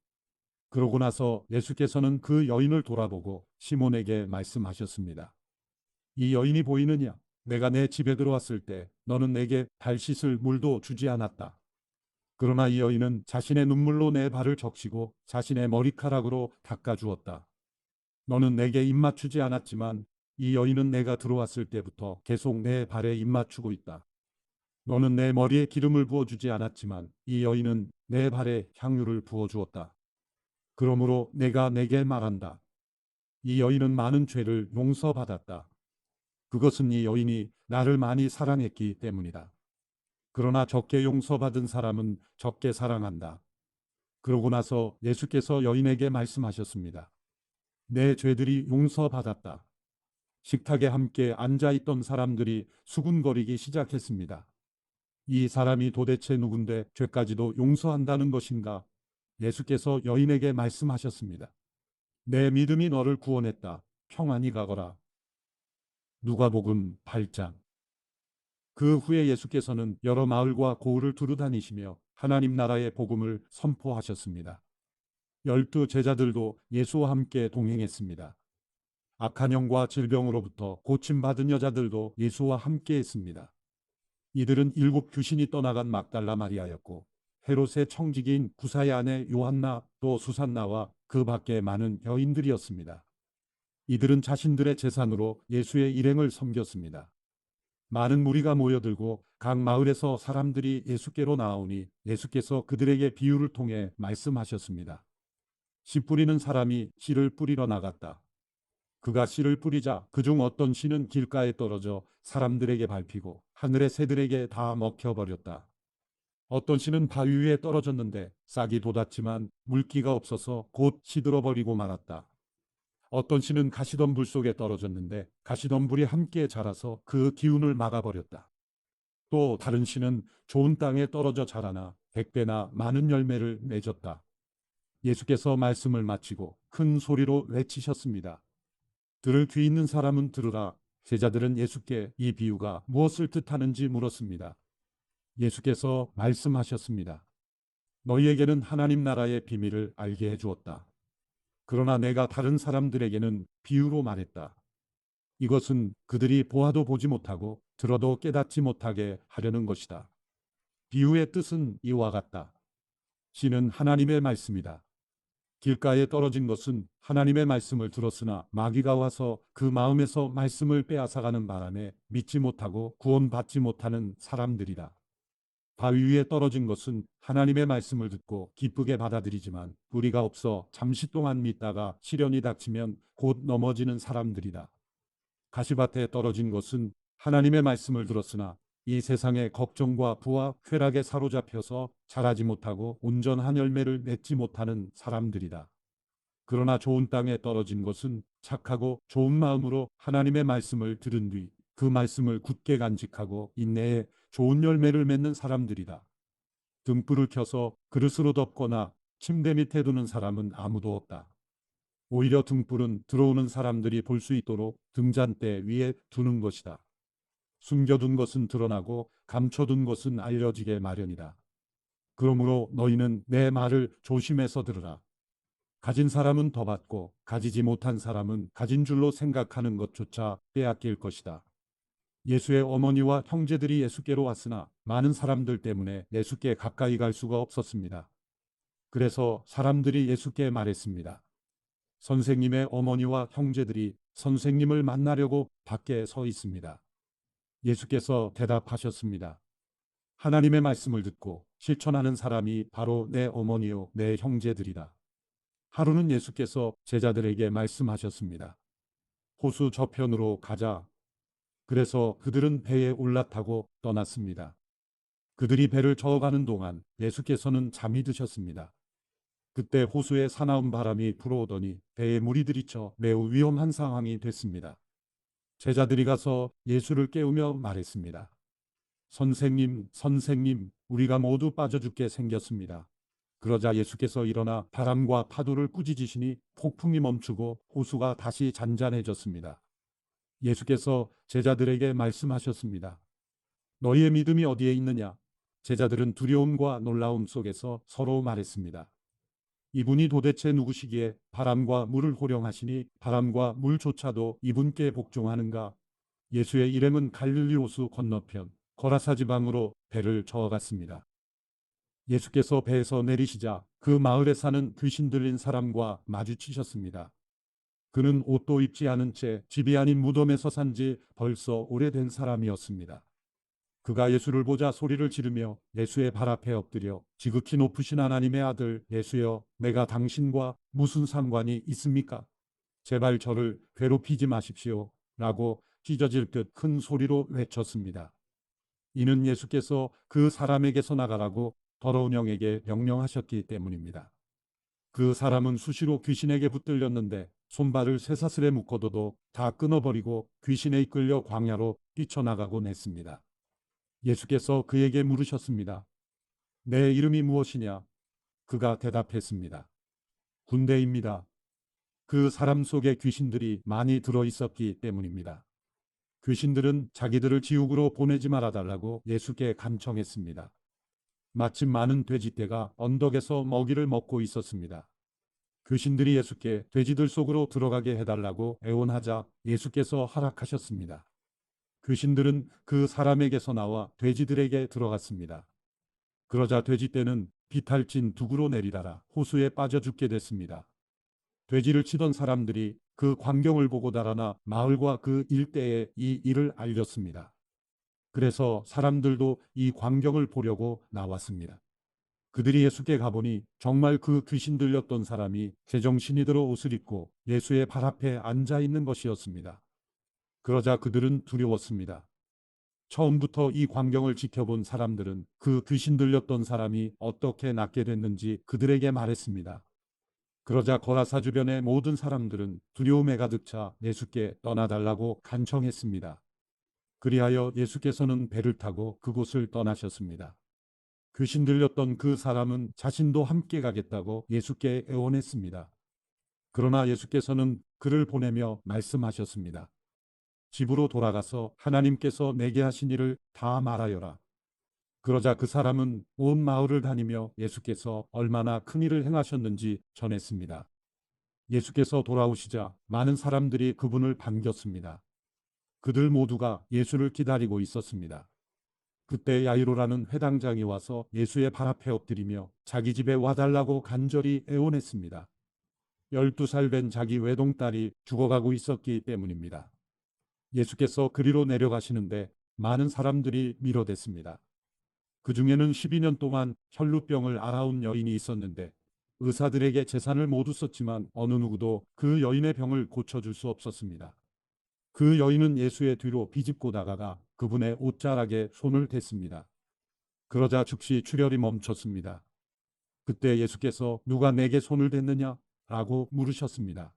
그러고 나서 예수께서는 그 여인을 돌아보고 시몬에게 말씀하셨습니다. 이 여인이 보이느냐? 내가 내 집에 들어왔을 때 너는 내게 발 씻을 물도 주지 않았다. 그러나 이 여인은 자신의 눈물로 내 발을 적시고 자신의 머리카락으로 닦아주었다. 너는 내게 입맞추지 않았지만 이 여인은 내가 들어왔을 때부터 계속 내 발에 입맞추고 있다. 너는 내 머리에 기름을 부어주지 않았지만 이 여인은 내 발에 향유를 부어주었다. 그러므로 내가 내게 말한다. 이 여인은 많은 죄를 용서받았다. 그것은 이 여인이 나를 많이 사랑했기 때문이다. 그러나 적게 용서받은 사람은 적게 사랑한다. 그러고 나서 예수께서 여인에게 말씀하셨습니다. 내 죄들이 용서받았다. 식탁에 함께 앉아있던 사람들이 수군거리기 시작했습니다. 이 사람이 도대체 누군데 죄까지도 용서한다는 것인가? 예수께서 여인에게 말씀하셨습니다. 내 믿음이 너를 구원했다. 평안히 가거라. 누가복음 8장. 그 후에 예수께서는 여러 마을과 고을을 두루 다니시며 하나님 나라의 복음을 선포하셨습니다. 12 제자들도 예수와 함께 동행했습니다. 악한 영과 질병으로부터 고침받은 여자들도 예수와 함께 했습니다. 이들은 7 귀신이 떠나간 막달라 마리아였고 헤롯의 청지기인 구사의 아내 요한나 또 수산나와 그 밖에 많은 여인들이었습니다. 이들은 자신들의 재산으로 예수의 일행을 섬겼습니다. 많은 무리가 모여들고 각 마을에서 사람들이 예수께로 나오니 예수께서 그들에게 비유를 통해 말씀하셨습니다. 씨 뿌리는 사람이 씨를 뿌리러 나갔다. 그가 씨를 뿌리자 그중 어떤 씨는 길가에 떨어져 사람들에게 밟히고 하늘의 새들에게 다 먹혀버렸다. 어떤 씨는 바위 위에 떨어졌는데 싹이 돋았지만 물기가 없어서 곧 시들어버리고 말았다. 어떤 씨는 가시덤불 속에 떨어졌는데 가시덤불이 함께 자라서 그 기운을 막아버렸다. 또 다른 씨는 좋은 땅에 떨어져 자라나 100배나 많은 열매를 맺었다. 예수께서 말씀을 마치고 큰 소리로 외치셨습니다. 들을 귀 있는 사람은 들으라. 제자들은 예수께 이 비유가 무엇을 뜻하는지 물었습니다. 예수께서 말씀하셨습니다. 너희에게는 하나님 나라의 비밀을 알게 해주었다. 그러나 내가 다른 사람들에게는 비유로 말했다. 이것은 그들이 보아도 보지 못하고 들어도 깨닫지 못하게 하려는 것이다. 비유의 뜻은 이와 같다. 씨는 하나님의 말씀이다. 길가에 떨어진 것은 하나님의 말씀을 들었으나 마귀가 와서 그 마음에서 말씀을 빼앗아가는 바람에 믿지 못하고 구원받지 못하는 사람들이다. 바위 위에 떨어진 것은 하나님의 말씀을 듣고 기쁘게 받아들이지만 뿌리가 없어 잠시 동안 믿다가 시련이 닥치면 곧 넘어지는 사람들이다. 가시밭에 떨어진 것은 하나님의 말씀을 들었으나 이 세상의 걱정과 부와 쾌락에 사로잡혀서 자라지 못하고 온전한 열매를 맺지 못하는 사람들이다. 그러나 좋은 땅에 떨어진 것은 착하고 좋은 마음으로 하나님의 말씀을 들은 뒤 그 말씀을 굳게 간직하고 인내에 좋은 열매를 맺는 사람들이다. 등불을 켜서 그릇으로 덮거나 침대 밑에 두는 사람은 아무도 없다. 오히려 등불은 들어오는 사람들이 볼 수 있도록 등잔대 위에 두는 것이다. 숨겨둔 것은 드러나고 감춰둔 것은 알려지게 마련이다. 그러므로 너희는 내 말을 조심해서 들으라. 가진 사람은 더 받고 가지지 못한 사람은 가진 줄로 생각하는 것조차 빼앗길 것이다. 예수의 어머니와 형제들이 예수께로 왔으나 많은 사람들 때문에 예수께 가까이 갈 수가 없었습니다. 그래서 사람들이 예수께 말했습니다. 선생님의 어머니와 형제들이 선생님을 만나려고 밖에 서 있습니다. 예수께서 대답하셨습니다. 하나님의 말씀을 듣고 실천하는 사람이 바로 내 어머니요 내 형제들이다. 하루는 예수께서 제자들에게 말씀하셨습니다. 호수 저편으로 가자. 그래서 그들은 배에 올라타고 떠났습니다. 그들이 배를 저어가는 동안 예수께서는 잠이 드셨습니다. 그때 호수에 사나운 바람이 불어오더니 배에 물이 들이쳐 매우 위험한 상황이 됐습니다. 제자들이 가서 예수를 깨우며 말했습니다. 선생님, 선생님, 우리가 모두 빠져 죽게 생겼습니다. 그러자 예수께서 일어나 바람과 파도를 꾸짖으시니 폭풍이 멈추고 호수가 다시 잔잔해졌습니다. 예수께서 제자들에게 말씀하셨습니다. 너희의 믿음이 어디에 있느냐? 제자들은 두려움과 놀라움 속에서 서로 말했습니다. 이분이 도대체 누구시기에 바람과 물을 호령하시니 바람과 물조차도 이분께 복종하는가? 예수의 일행은 갈릴리 호수 건너편 거라사 지방으로 배를 저어갔습니다. 예수께서 배에서 내리시자 그 마을에 사는 귀신 들린 사람과 마주치셨습니다. 그는 옷도 입지 않은 채 집이 아닌 무덤에서 산 지 벌써 오래된 사람이었습니다. 그가 예수를 보자 소리를 지르며 예수의 발 앞에 엎드려 지극히 높으신 하나님의 아들 예수여, 내가 당신과 무슨 상관이 있습니까? 제발 저를 괴롭히지 마십시오. 라고 찢어질 듯 큰 소리로 외쳤습니다. 이는 예수께서 그 사람에게서 나가라고 더러운 영에게 명령하셨기 때문입니다. 그 사람은 수시로 귀신에게 붙들렸는데 손발을 쇠사슬에 묶어둬도 다 끊어버리고 귀신에 이끌려 광야로 뛰쳐나가곤 했습니다. 예수께서 그에게 물으셨습니다. 내 이름이 무엇이냐? 그가 대답했습니다. 군대입니다. 그 사람 속에 귀신들이 많이 들어 있었기 때문입니다. 귀신들은 자기들을 지옥으로 보내지 말아달라고 예수께 간청했습니다. 마침 많은 돼지떼가 언덕에서 먹이를 먹고 있었습니다. 귀신들이 예수께 돼지들 속으로 들어가게 해달라고 애원하자 예수께서 허락하셨습니다. 귀신들은 그 사람에게서 나와 돼지들에게 들어갔습니다. 그러자 돼지떼는 비탈진 둑으로 내리달아 호수에 빠져 죽게 됐습니다. 돼지를 치던 사람들이 그 광경을 보고 달아나 마을과 그 일대에 이 일을 알렸습니다. 그래서 사람들도 이 광경을 보려고 나왔습니다. 그들이 예수께 가보니 정말 그 귀신 들렸던 사람이 제정신이 들어 옷을 입고 예수의 발 앞에 앉아 있는 것이었습니다. 그러자 그들은 두려웠습니다. 처음부터 이 광경을 지켜본 사람들은 그 귀신 들렸던 사람이 어떻게 낫게 됐는지 그들에게 말했습니다. 그러자 거라사 주변의 모든 사람들은 두려움에 가득 차 예수께 떠나달라고 간청했습니다. 그리하여 예수께서는 배를 타고 그곳을 떠나셨습니다. 귀신 들렸던 그 사람은 자신도 함께 가겠다고 예수께 애원했습니다. 그러나 예수께서는 그를 보내며 말씀하셨습니다. 집으로 돌아가서 하나님께서 내게 하신 일을 다 말하여라. 그러자 그 사람은 온 마을을 다니며 예수께서 얼마나 큰 일을 행하셨는지 전했습니다. 예수께서 돌아오시자 많은 사람들이 그분을 반겼습니다. 그들 모두가 예수를 기다리고 있었습니다. 그때 야이로라는 회당장이 와서 예수의 발 앞에 엎드리며 자기 집에 와달라고 간절히 애원했습니다. 12살 된 자기 외동딸이 죽어가고 있었기 때문입니다. 예수께서 그리로 내려가시는데 많은 사람들이 밀어댔습니다. 그 중에는 12년 동안 혈루병을 앓아온 여인이 있었는데 의사들에게 재산을 모두 썼지만 어느 누구도 그 여인의 병을 고쳐줄 수 없었습니다. 그 여인은 예수의 뒤로 비집고 나가가 그분의 옷자락에 손을 댔습니다. 그러자 즉시 출혈이 멈췄습니다. 그때 예수께서 누가 내게 손을 댔느냐? 라고 물으셨습니다.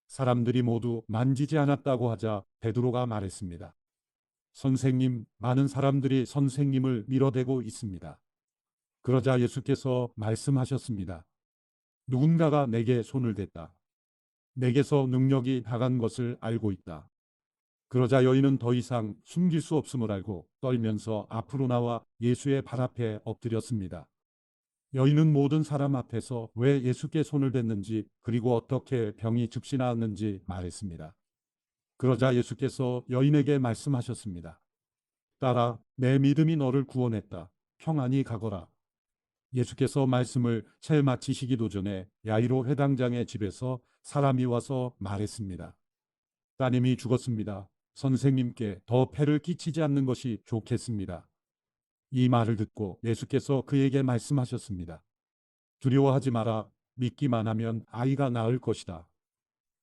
사람들이 모두 만지지 않았다고 하자 베드로가 말했습니다. 선생님, 많은 사람들이 선생님을 밀어대고 있습니다. 그러자 예수께서 말씀하셨습니다. 누군가가 내게 손을 댔다. 내게서 능력이 나간 것을 알고 있다. 그러자 여인은 더 이상 숨길 수 없음을 알고 떨면서 앞으로 나와 예수의 발 앞에 엎드렸습니다. 여인은 모든 사람 앞에서 왜 예수께 손을 댔는지 그리고 어떻게 병이 즉시 나았는지 말했습니다. 그러자 예수께서 여인에게 말씀하셨습니다. 딸아, 내 믿음이 너를 구원했다. 평안히 가거라. 예수께서 말씀을 채 마치시기도 전에 야이로 회당장의 집에서 사람이 와서 말했습니다. 따님이 죽었습니다. 선생님께 더 폐를 끼치지 않는 것이 좋겠습니다. 이 말을 듣고 예수께서 그에게 말씀하셨습니다. 두려워하지 마라. 믿기만 하면 아이가 나을 것이다.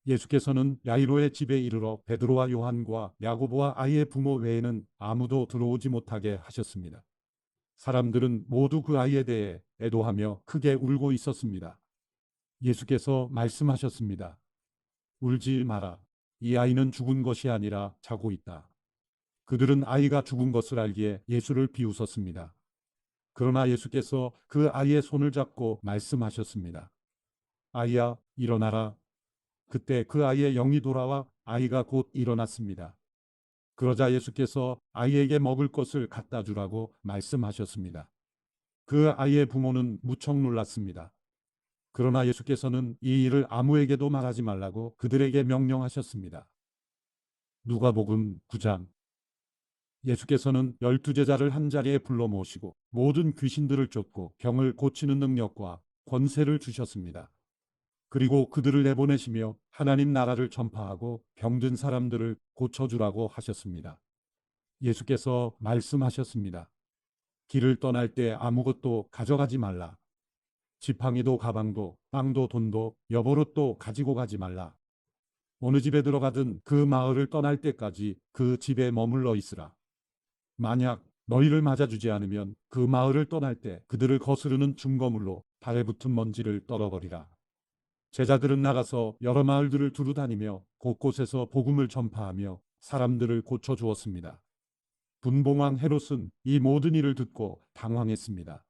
예수께서는 야이로의 집에 이르러 베드로와 요한과 야고보와 아이의 부모 외에는 아무도 들어오지 못하게 하셨습니다. 사람들은 모두 그 아이에 대해 애도하며 크게 울고 있었습니다. 예수께서 말씀하셨습니다. 울지 마라. 이 아이는 죽은 것이 아니라 자고 있다. 그들은 아이가 죽은 것을 알기에 예수를 비웃었습니다. 그러나 예수께서 그 아이의 손을 잡고 말씀하셨습니다. 아이야, 일어나라. 그때 그 아이의 영이 돌아와 아이가 곧 일어났습니다. 그러자 예수께서 아이에게 먹을 것을 갖다 주라고 말씀하셨습니다. 그 아이의 부모는 무척 놀랐습니다. 그러나 예수께서는 이 일을 아무에게도 말하지 말라고 그들에게 명령하셨습니다. 누가복음 9장. 예수께서는 12제자를 한자리에 불러 모시고 모든 귀신들을 쫓고 병을 고치는 능력과 권세를 주셨습니다. 그리고 그들을 내보내시며 하나님 나라를 전파하고 병든 사람들을 고쳐주라고 하셨습니다. 예수께서 말씀하셨습니다. 길을 떠날 때 아무것도 가져가지 말라. 지팡이도 가방도 빵도 돈도 여보옷도 가지고 가지 말라. 어느 집에 들어가든 그 마을을 떠날 때까지 그 집에 머물러 있으라. 만약 너희를 맞아주지 않으면 그 마을을 떠날 때 그들을 거스르는 증거물로 발에 붙은 먼지를 떨어버리라. 제자들은 나가서 여러 마을들을 두루 다니며 곳곳에서 복음을 전파하며 사람들을 고쳐 주었습니다. 분봉왕 헤롯은 이 모든 일을 듣고 당황했습니다.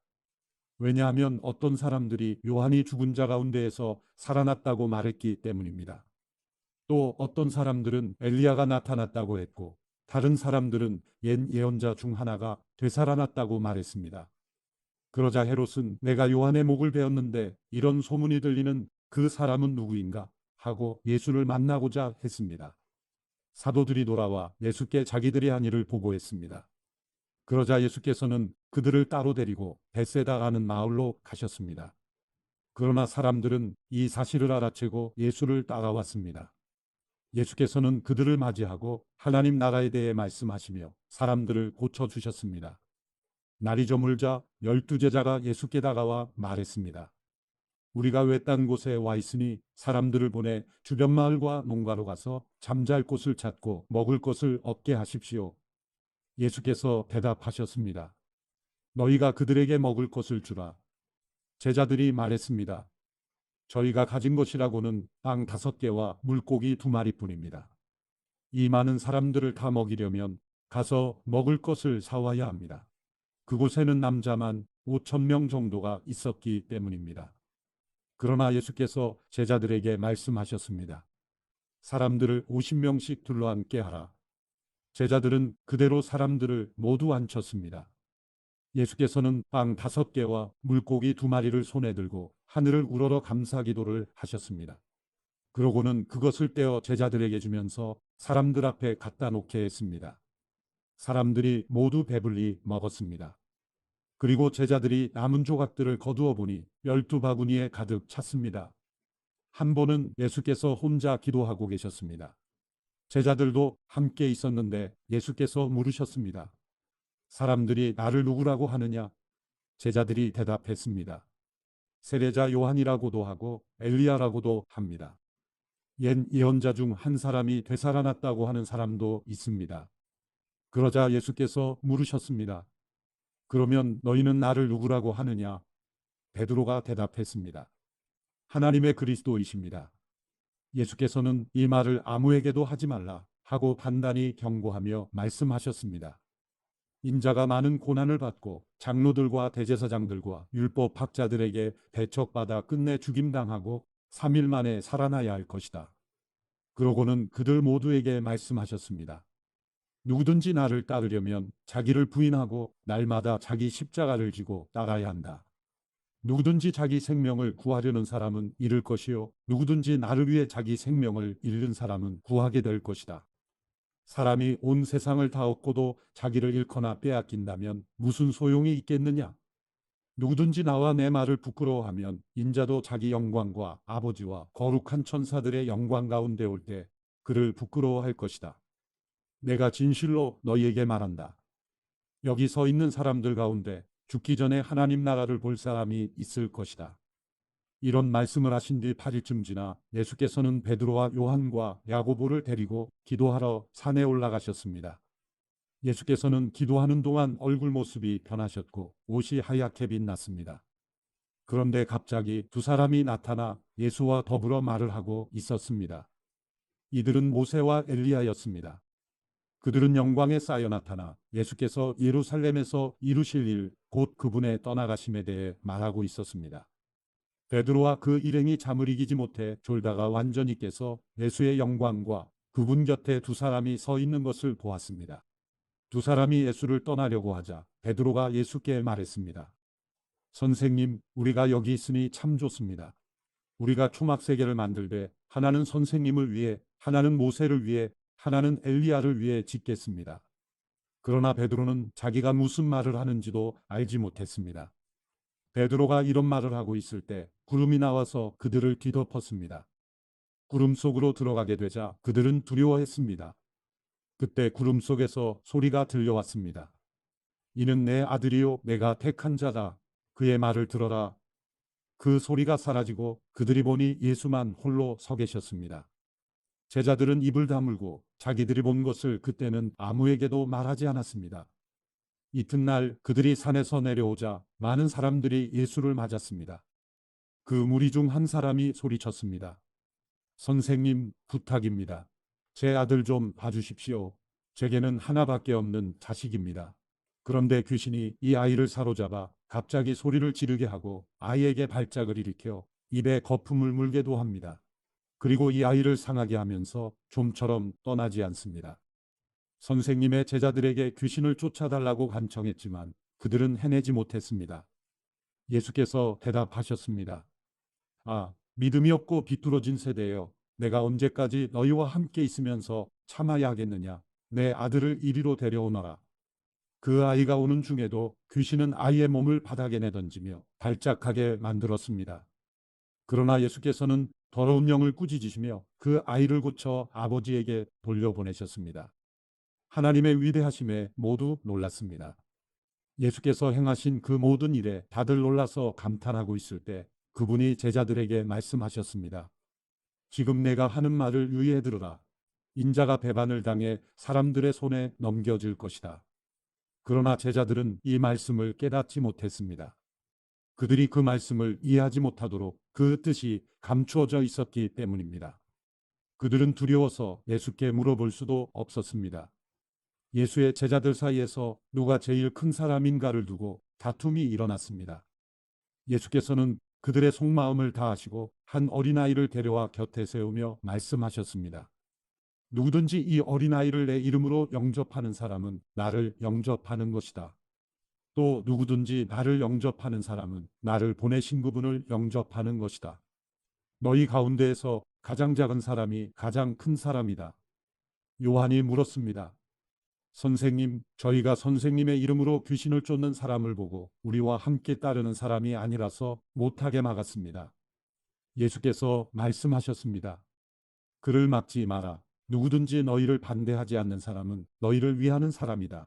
왜냐하면 어떤 사람들이 요한이 죽은 자 가운데에서 살아났다고 말했기 때문입니다. 또 어떤 사람들은 엘리야가 나타났다고 했고, 다른 사람들은 옛 예언자 중 하나가 되살아났다고 말했습니다. 그러자 헤롯은 내가 요한의 목을 베었는데 이런 소문이 들리는 그 사람은 누구인가 하고 예수를 만나고자 했습니다. 사도들이 돌아와 예수께 자기들이 한 일을 보고했습니다. 그러자 예수께서는 그들을 따로 데리고 벳세다라는 마을로 가셨습니다. 그러나 사람들은 이 사실을 알아채고 예수를 따라왔습니다. 예수께서는 그들을 맞이하고 하나님 나라에 대해 말씀하시며 사람들을 고쳐주셨습니다. 날이 저물자 12제자가 예수께 다가와 말했습니다. 우리가 외딴 곳에 와 있으니 사람들을 보내 주변 마을과 농가로 가서 잠잘 곳을 찾고 먹을 것을 얻게 하십시오. 예수께서 대답하셨습니다. 너희가 그들에게 먹을 것을 주라. 제자들이 말했습니다. 저희가 가진 것이라고는 빵 5개와 물고기 2마리뿐입니다. 이 많은 사람들을 다 먹이려면 가서 먹을 것을 사와야 합니다. 그곳에는 남자만 5,000명 정도가 있었기 때문입니다. 그러나 예수께서 제자들에게 말씀하셨습니다. 사람들을 50명씩 둘러앉게 하라. 제자들은 그대로 사람들을 모두 앉혔습니다. 예수께서는 빵 5개와 물고기 2마리를 손에 들고 하늘을 우러러 감사 기도를 하셨습니다. 그러고는 그것을 떼어 제자들에게 주면서 사람들 앞에 갖다 놓게 했습니다. 사람들이 모두 배불리 먹었습니다. 그리고 제자들이 남은 조각들을 거두어 보니 12바구니에 가득 찼습니다. 한 번은 예수께서 혼자 기도하고 계셨습니다. 제자들도 함께 있었는데 예수께서 물으셨습니다. 사람들이 나를 누구라고 하느냐? 제자들이 대답했습니다. 세례자 요한이라고도 하고 엘리야라고도 합니다. 옛 예언자 중 한 사람이 되살아났다고 하는 사람도 있습니다. 그러자 예수께서 물으셨습니다. 그러면 너희는 나를 누구라고 하느냐? 베드로가 대답했습니다. 하나님의 그리스도이십니다. 예수께서는 이 말을 아무에게도 하지 말라 하고 단단히 경고하며 말씀하셨습니다. 인자가 많은 고난을 받고 장로들과 대제사장들과 율법학자들에게 배척받아 끝내 죽임당하고 3일 만에 살아나야 할 것이다. 그러고는 그들 모두에게 말씀하셨습니다. 누구든지 나를 따르려면 자기를 부인하고 날마다 자기 십자가를 지고 따라야 한다. 누구든지 자기 생명을 구하려는 사람은 잃을 것이요 누구든지 나를 위해 자기 생명을 잃는 사람은 구하게 될 것이다. 사람이 온 세상을 다 얻고도 자기를 잃거나 빼앗긴다면 무슨 소용이 있겠느냐? 누구든지 나와 내 말을 부끄러워하면 인자도 자기 영광과 아버지와 거룩한 천사들의 영광 가운데 올 때 그를 부끄러워할 것이다. 내가 진실로 너희에게 말한다. 여기 서 있는 사람들 가운데 죽기 전에 하나님 나라를 볼 사람이 있을 것이다. 이런 말씀을 하신 뒤 8일쯤 지나 예수께서는 베드로와 요한과 야고보를 데리고 기도하러 산에 올라가셨습니다. 예수께서는 기도하는 동안 얼굴 모습이 변하셨고 옷이 하얗게 빛났습니다. 그런데 갑자기 두 사람이 나타나 예수와 더불어 말을 하고 있었습니다. 이들은 모세와 엘리야였습니다. 그들은 영광에 쌓여 나타나 예수께서 예루살렘에서 이루실 일, 곧 그분의 떠나가심에 대해 말하고 있었습니다. 베드로와 그 일행이 잠을 이기지 못해 졸다가 완전히 깨서 예수의 영광과 그분 곁에 두 사람이 서 있는 것을 보았습니다. 두 사람이 예수를 떠나려고 하자 베드로가 예수께 말했습니다. 선생님, 우리가 여기 있으니 참 좋습니다. 우리가 초막세계를 만들되 하나는 선생님을 위해, 하나는 모세를 위해, 하나는 엘리야를 위해 짓겠습니다. 그러나 베드로는 자기가 무슨 말을 하는지도 알지 못했습니다. 베드로가 이런 말을 하고 있을 때 구름이 나와서 그들을 뒤덮었습니다. 구름 속으로 들어가게 되자 그들은 두려워했습니다. 그때 구름 속에서 소리가 들려왔습니다. 이는 내 아들이요 내가 택한 자다. 그의 말을 들어라. 그 소리가 사라지고 그들이 보니 예수만 홀로 서 계셨습니다. 제자들은 입을 다물고 자기들이 본 것을 그때는 아무에게도 말하지 않았습니다. 이튿날 그들이 산에서 내려오자 많은 사람들이 예수를 맞았습니다. 그 무리 중 한 사람이 소리쳤습니다. 선생님, 부탁입니다. 제 아들 좀 봐주십시오. 제게는 하나밖에 없는 자식입니다. 그런데 귀신이 이 아이를 사로잡아 갑자기 소리를 지르게 하고 아이에게 발작을 일으켜 입에 거품을 물게도 합니다. 그리고 이 아이를 상하게 하면서 좀처럼 떠나지 않습니다. 선생님의 제자들에게 귀신을 쫓아달라고 간청했지만 그들은 해내지 못했습니다. 예수께서 대답하셨습니다. 아, 믿음이 없고 비뚤어진 세대여. 내가 언제까지 너희와 함께 있으면서 참아야 하겠느냐. 내 아들을 이리로 데려오너라. 그 아이가 오는 중에도 귀신은 아이의 몸을 바닥에 내던지며 발작하게 만들었습니다. 그러나 예수께서는 더러운 영을 꾸짖으시며 그 아이를 고쳐 아버지에게 돌려보내셨습니다. 하나님의 위대하심에 모두 놀랐습니다. 예수께서 행하신 그 모든 일에 다들 놀라서 감탄하고 있을 때 그분이 제자들에게 말씀하셨습니다. 지금 내가 하는 말을 유의해 들으라. 인자가 배반을 당해 사람들의 손에 넘겨질 것이다. 그러나 제자들은 이 말씀을 깨닫지 못했습니다. 그들이 그 말씀을 이해하지 못하도록 그 뜻이 감추어져 있었기 때문입니다. 그들은 두려워서 예수께 물어볼 수도 없었습니다. 예수의 제자들 사이에서 누가 제일 큰 사람인가를 두고 다툼이 일어났습니다. 예수께서는 그들의 속마음을 다 아시고 한 어린아이를 데려와 곁에 세우며 말씀하셨습니다. 누구든지 이 어린아이를 내 이름으로 영접하는 사람은 나를 영접하는 것이다. 또 누구든지 나를 영접하는 사람은 나를 보내신 그분을 영접하는 것이다. 너희 가운데에서 가장 작은 사람이 가장 큰 사람이다. 요한이 물었습니다. 선생님, 저희가 선생님의 이름으로 귀신을 쫓는 사람을 보고 우리와 함께 따르는 사람이 아니라서 못하게 막았습니다. 예수께서 말씀하셨습니다. 그를 막지 마라. 누구든지 너희를 반대하지 않는 사람은 너희를 위하는 사람이다.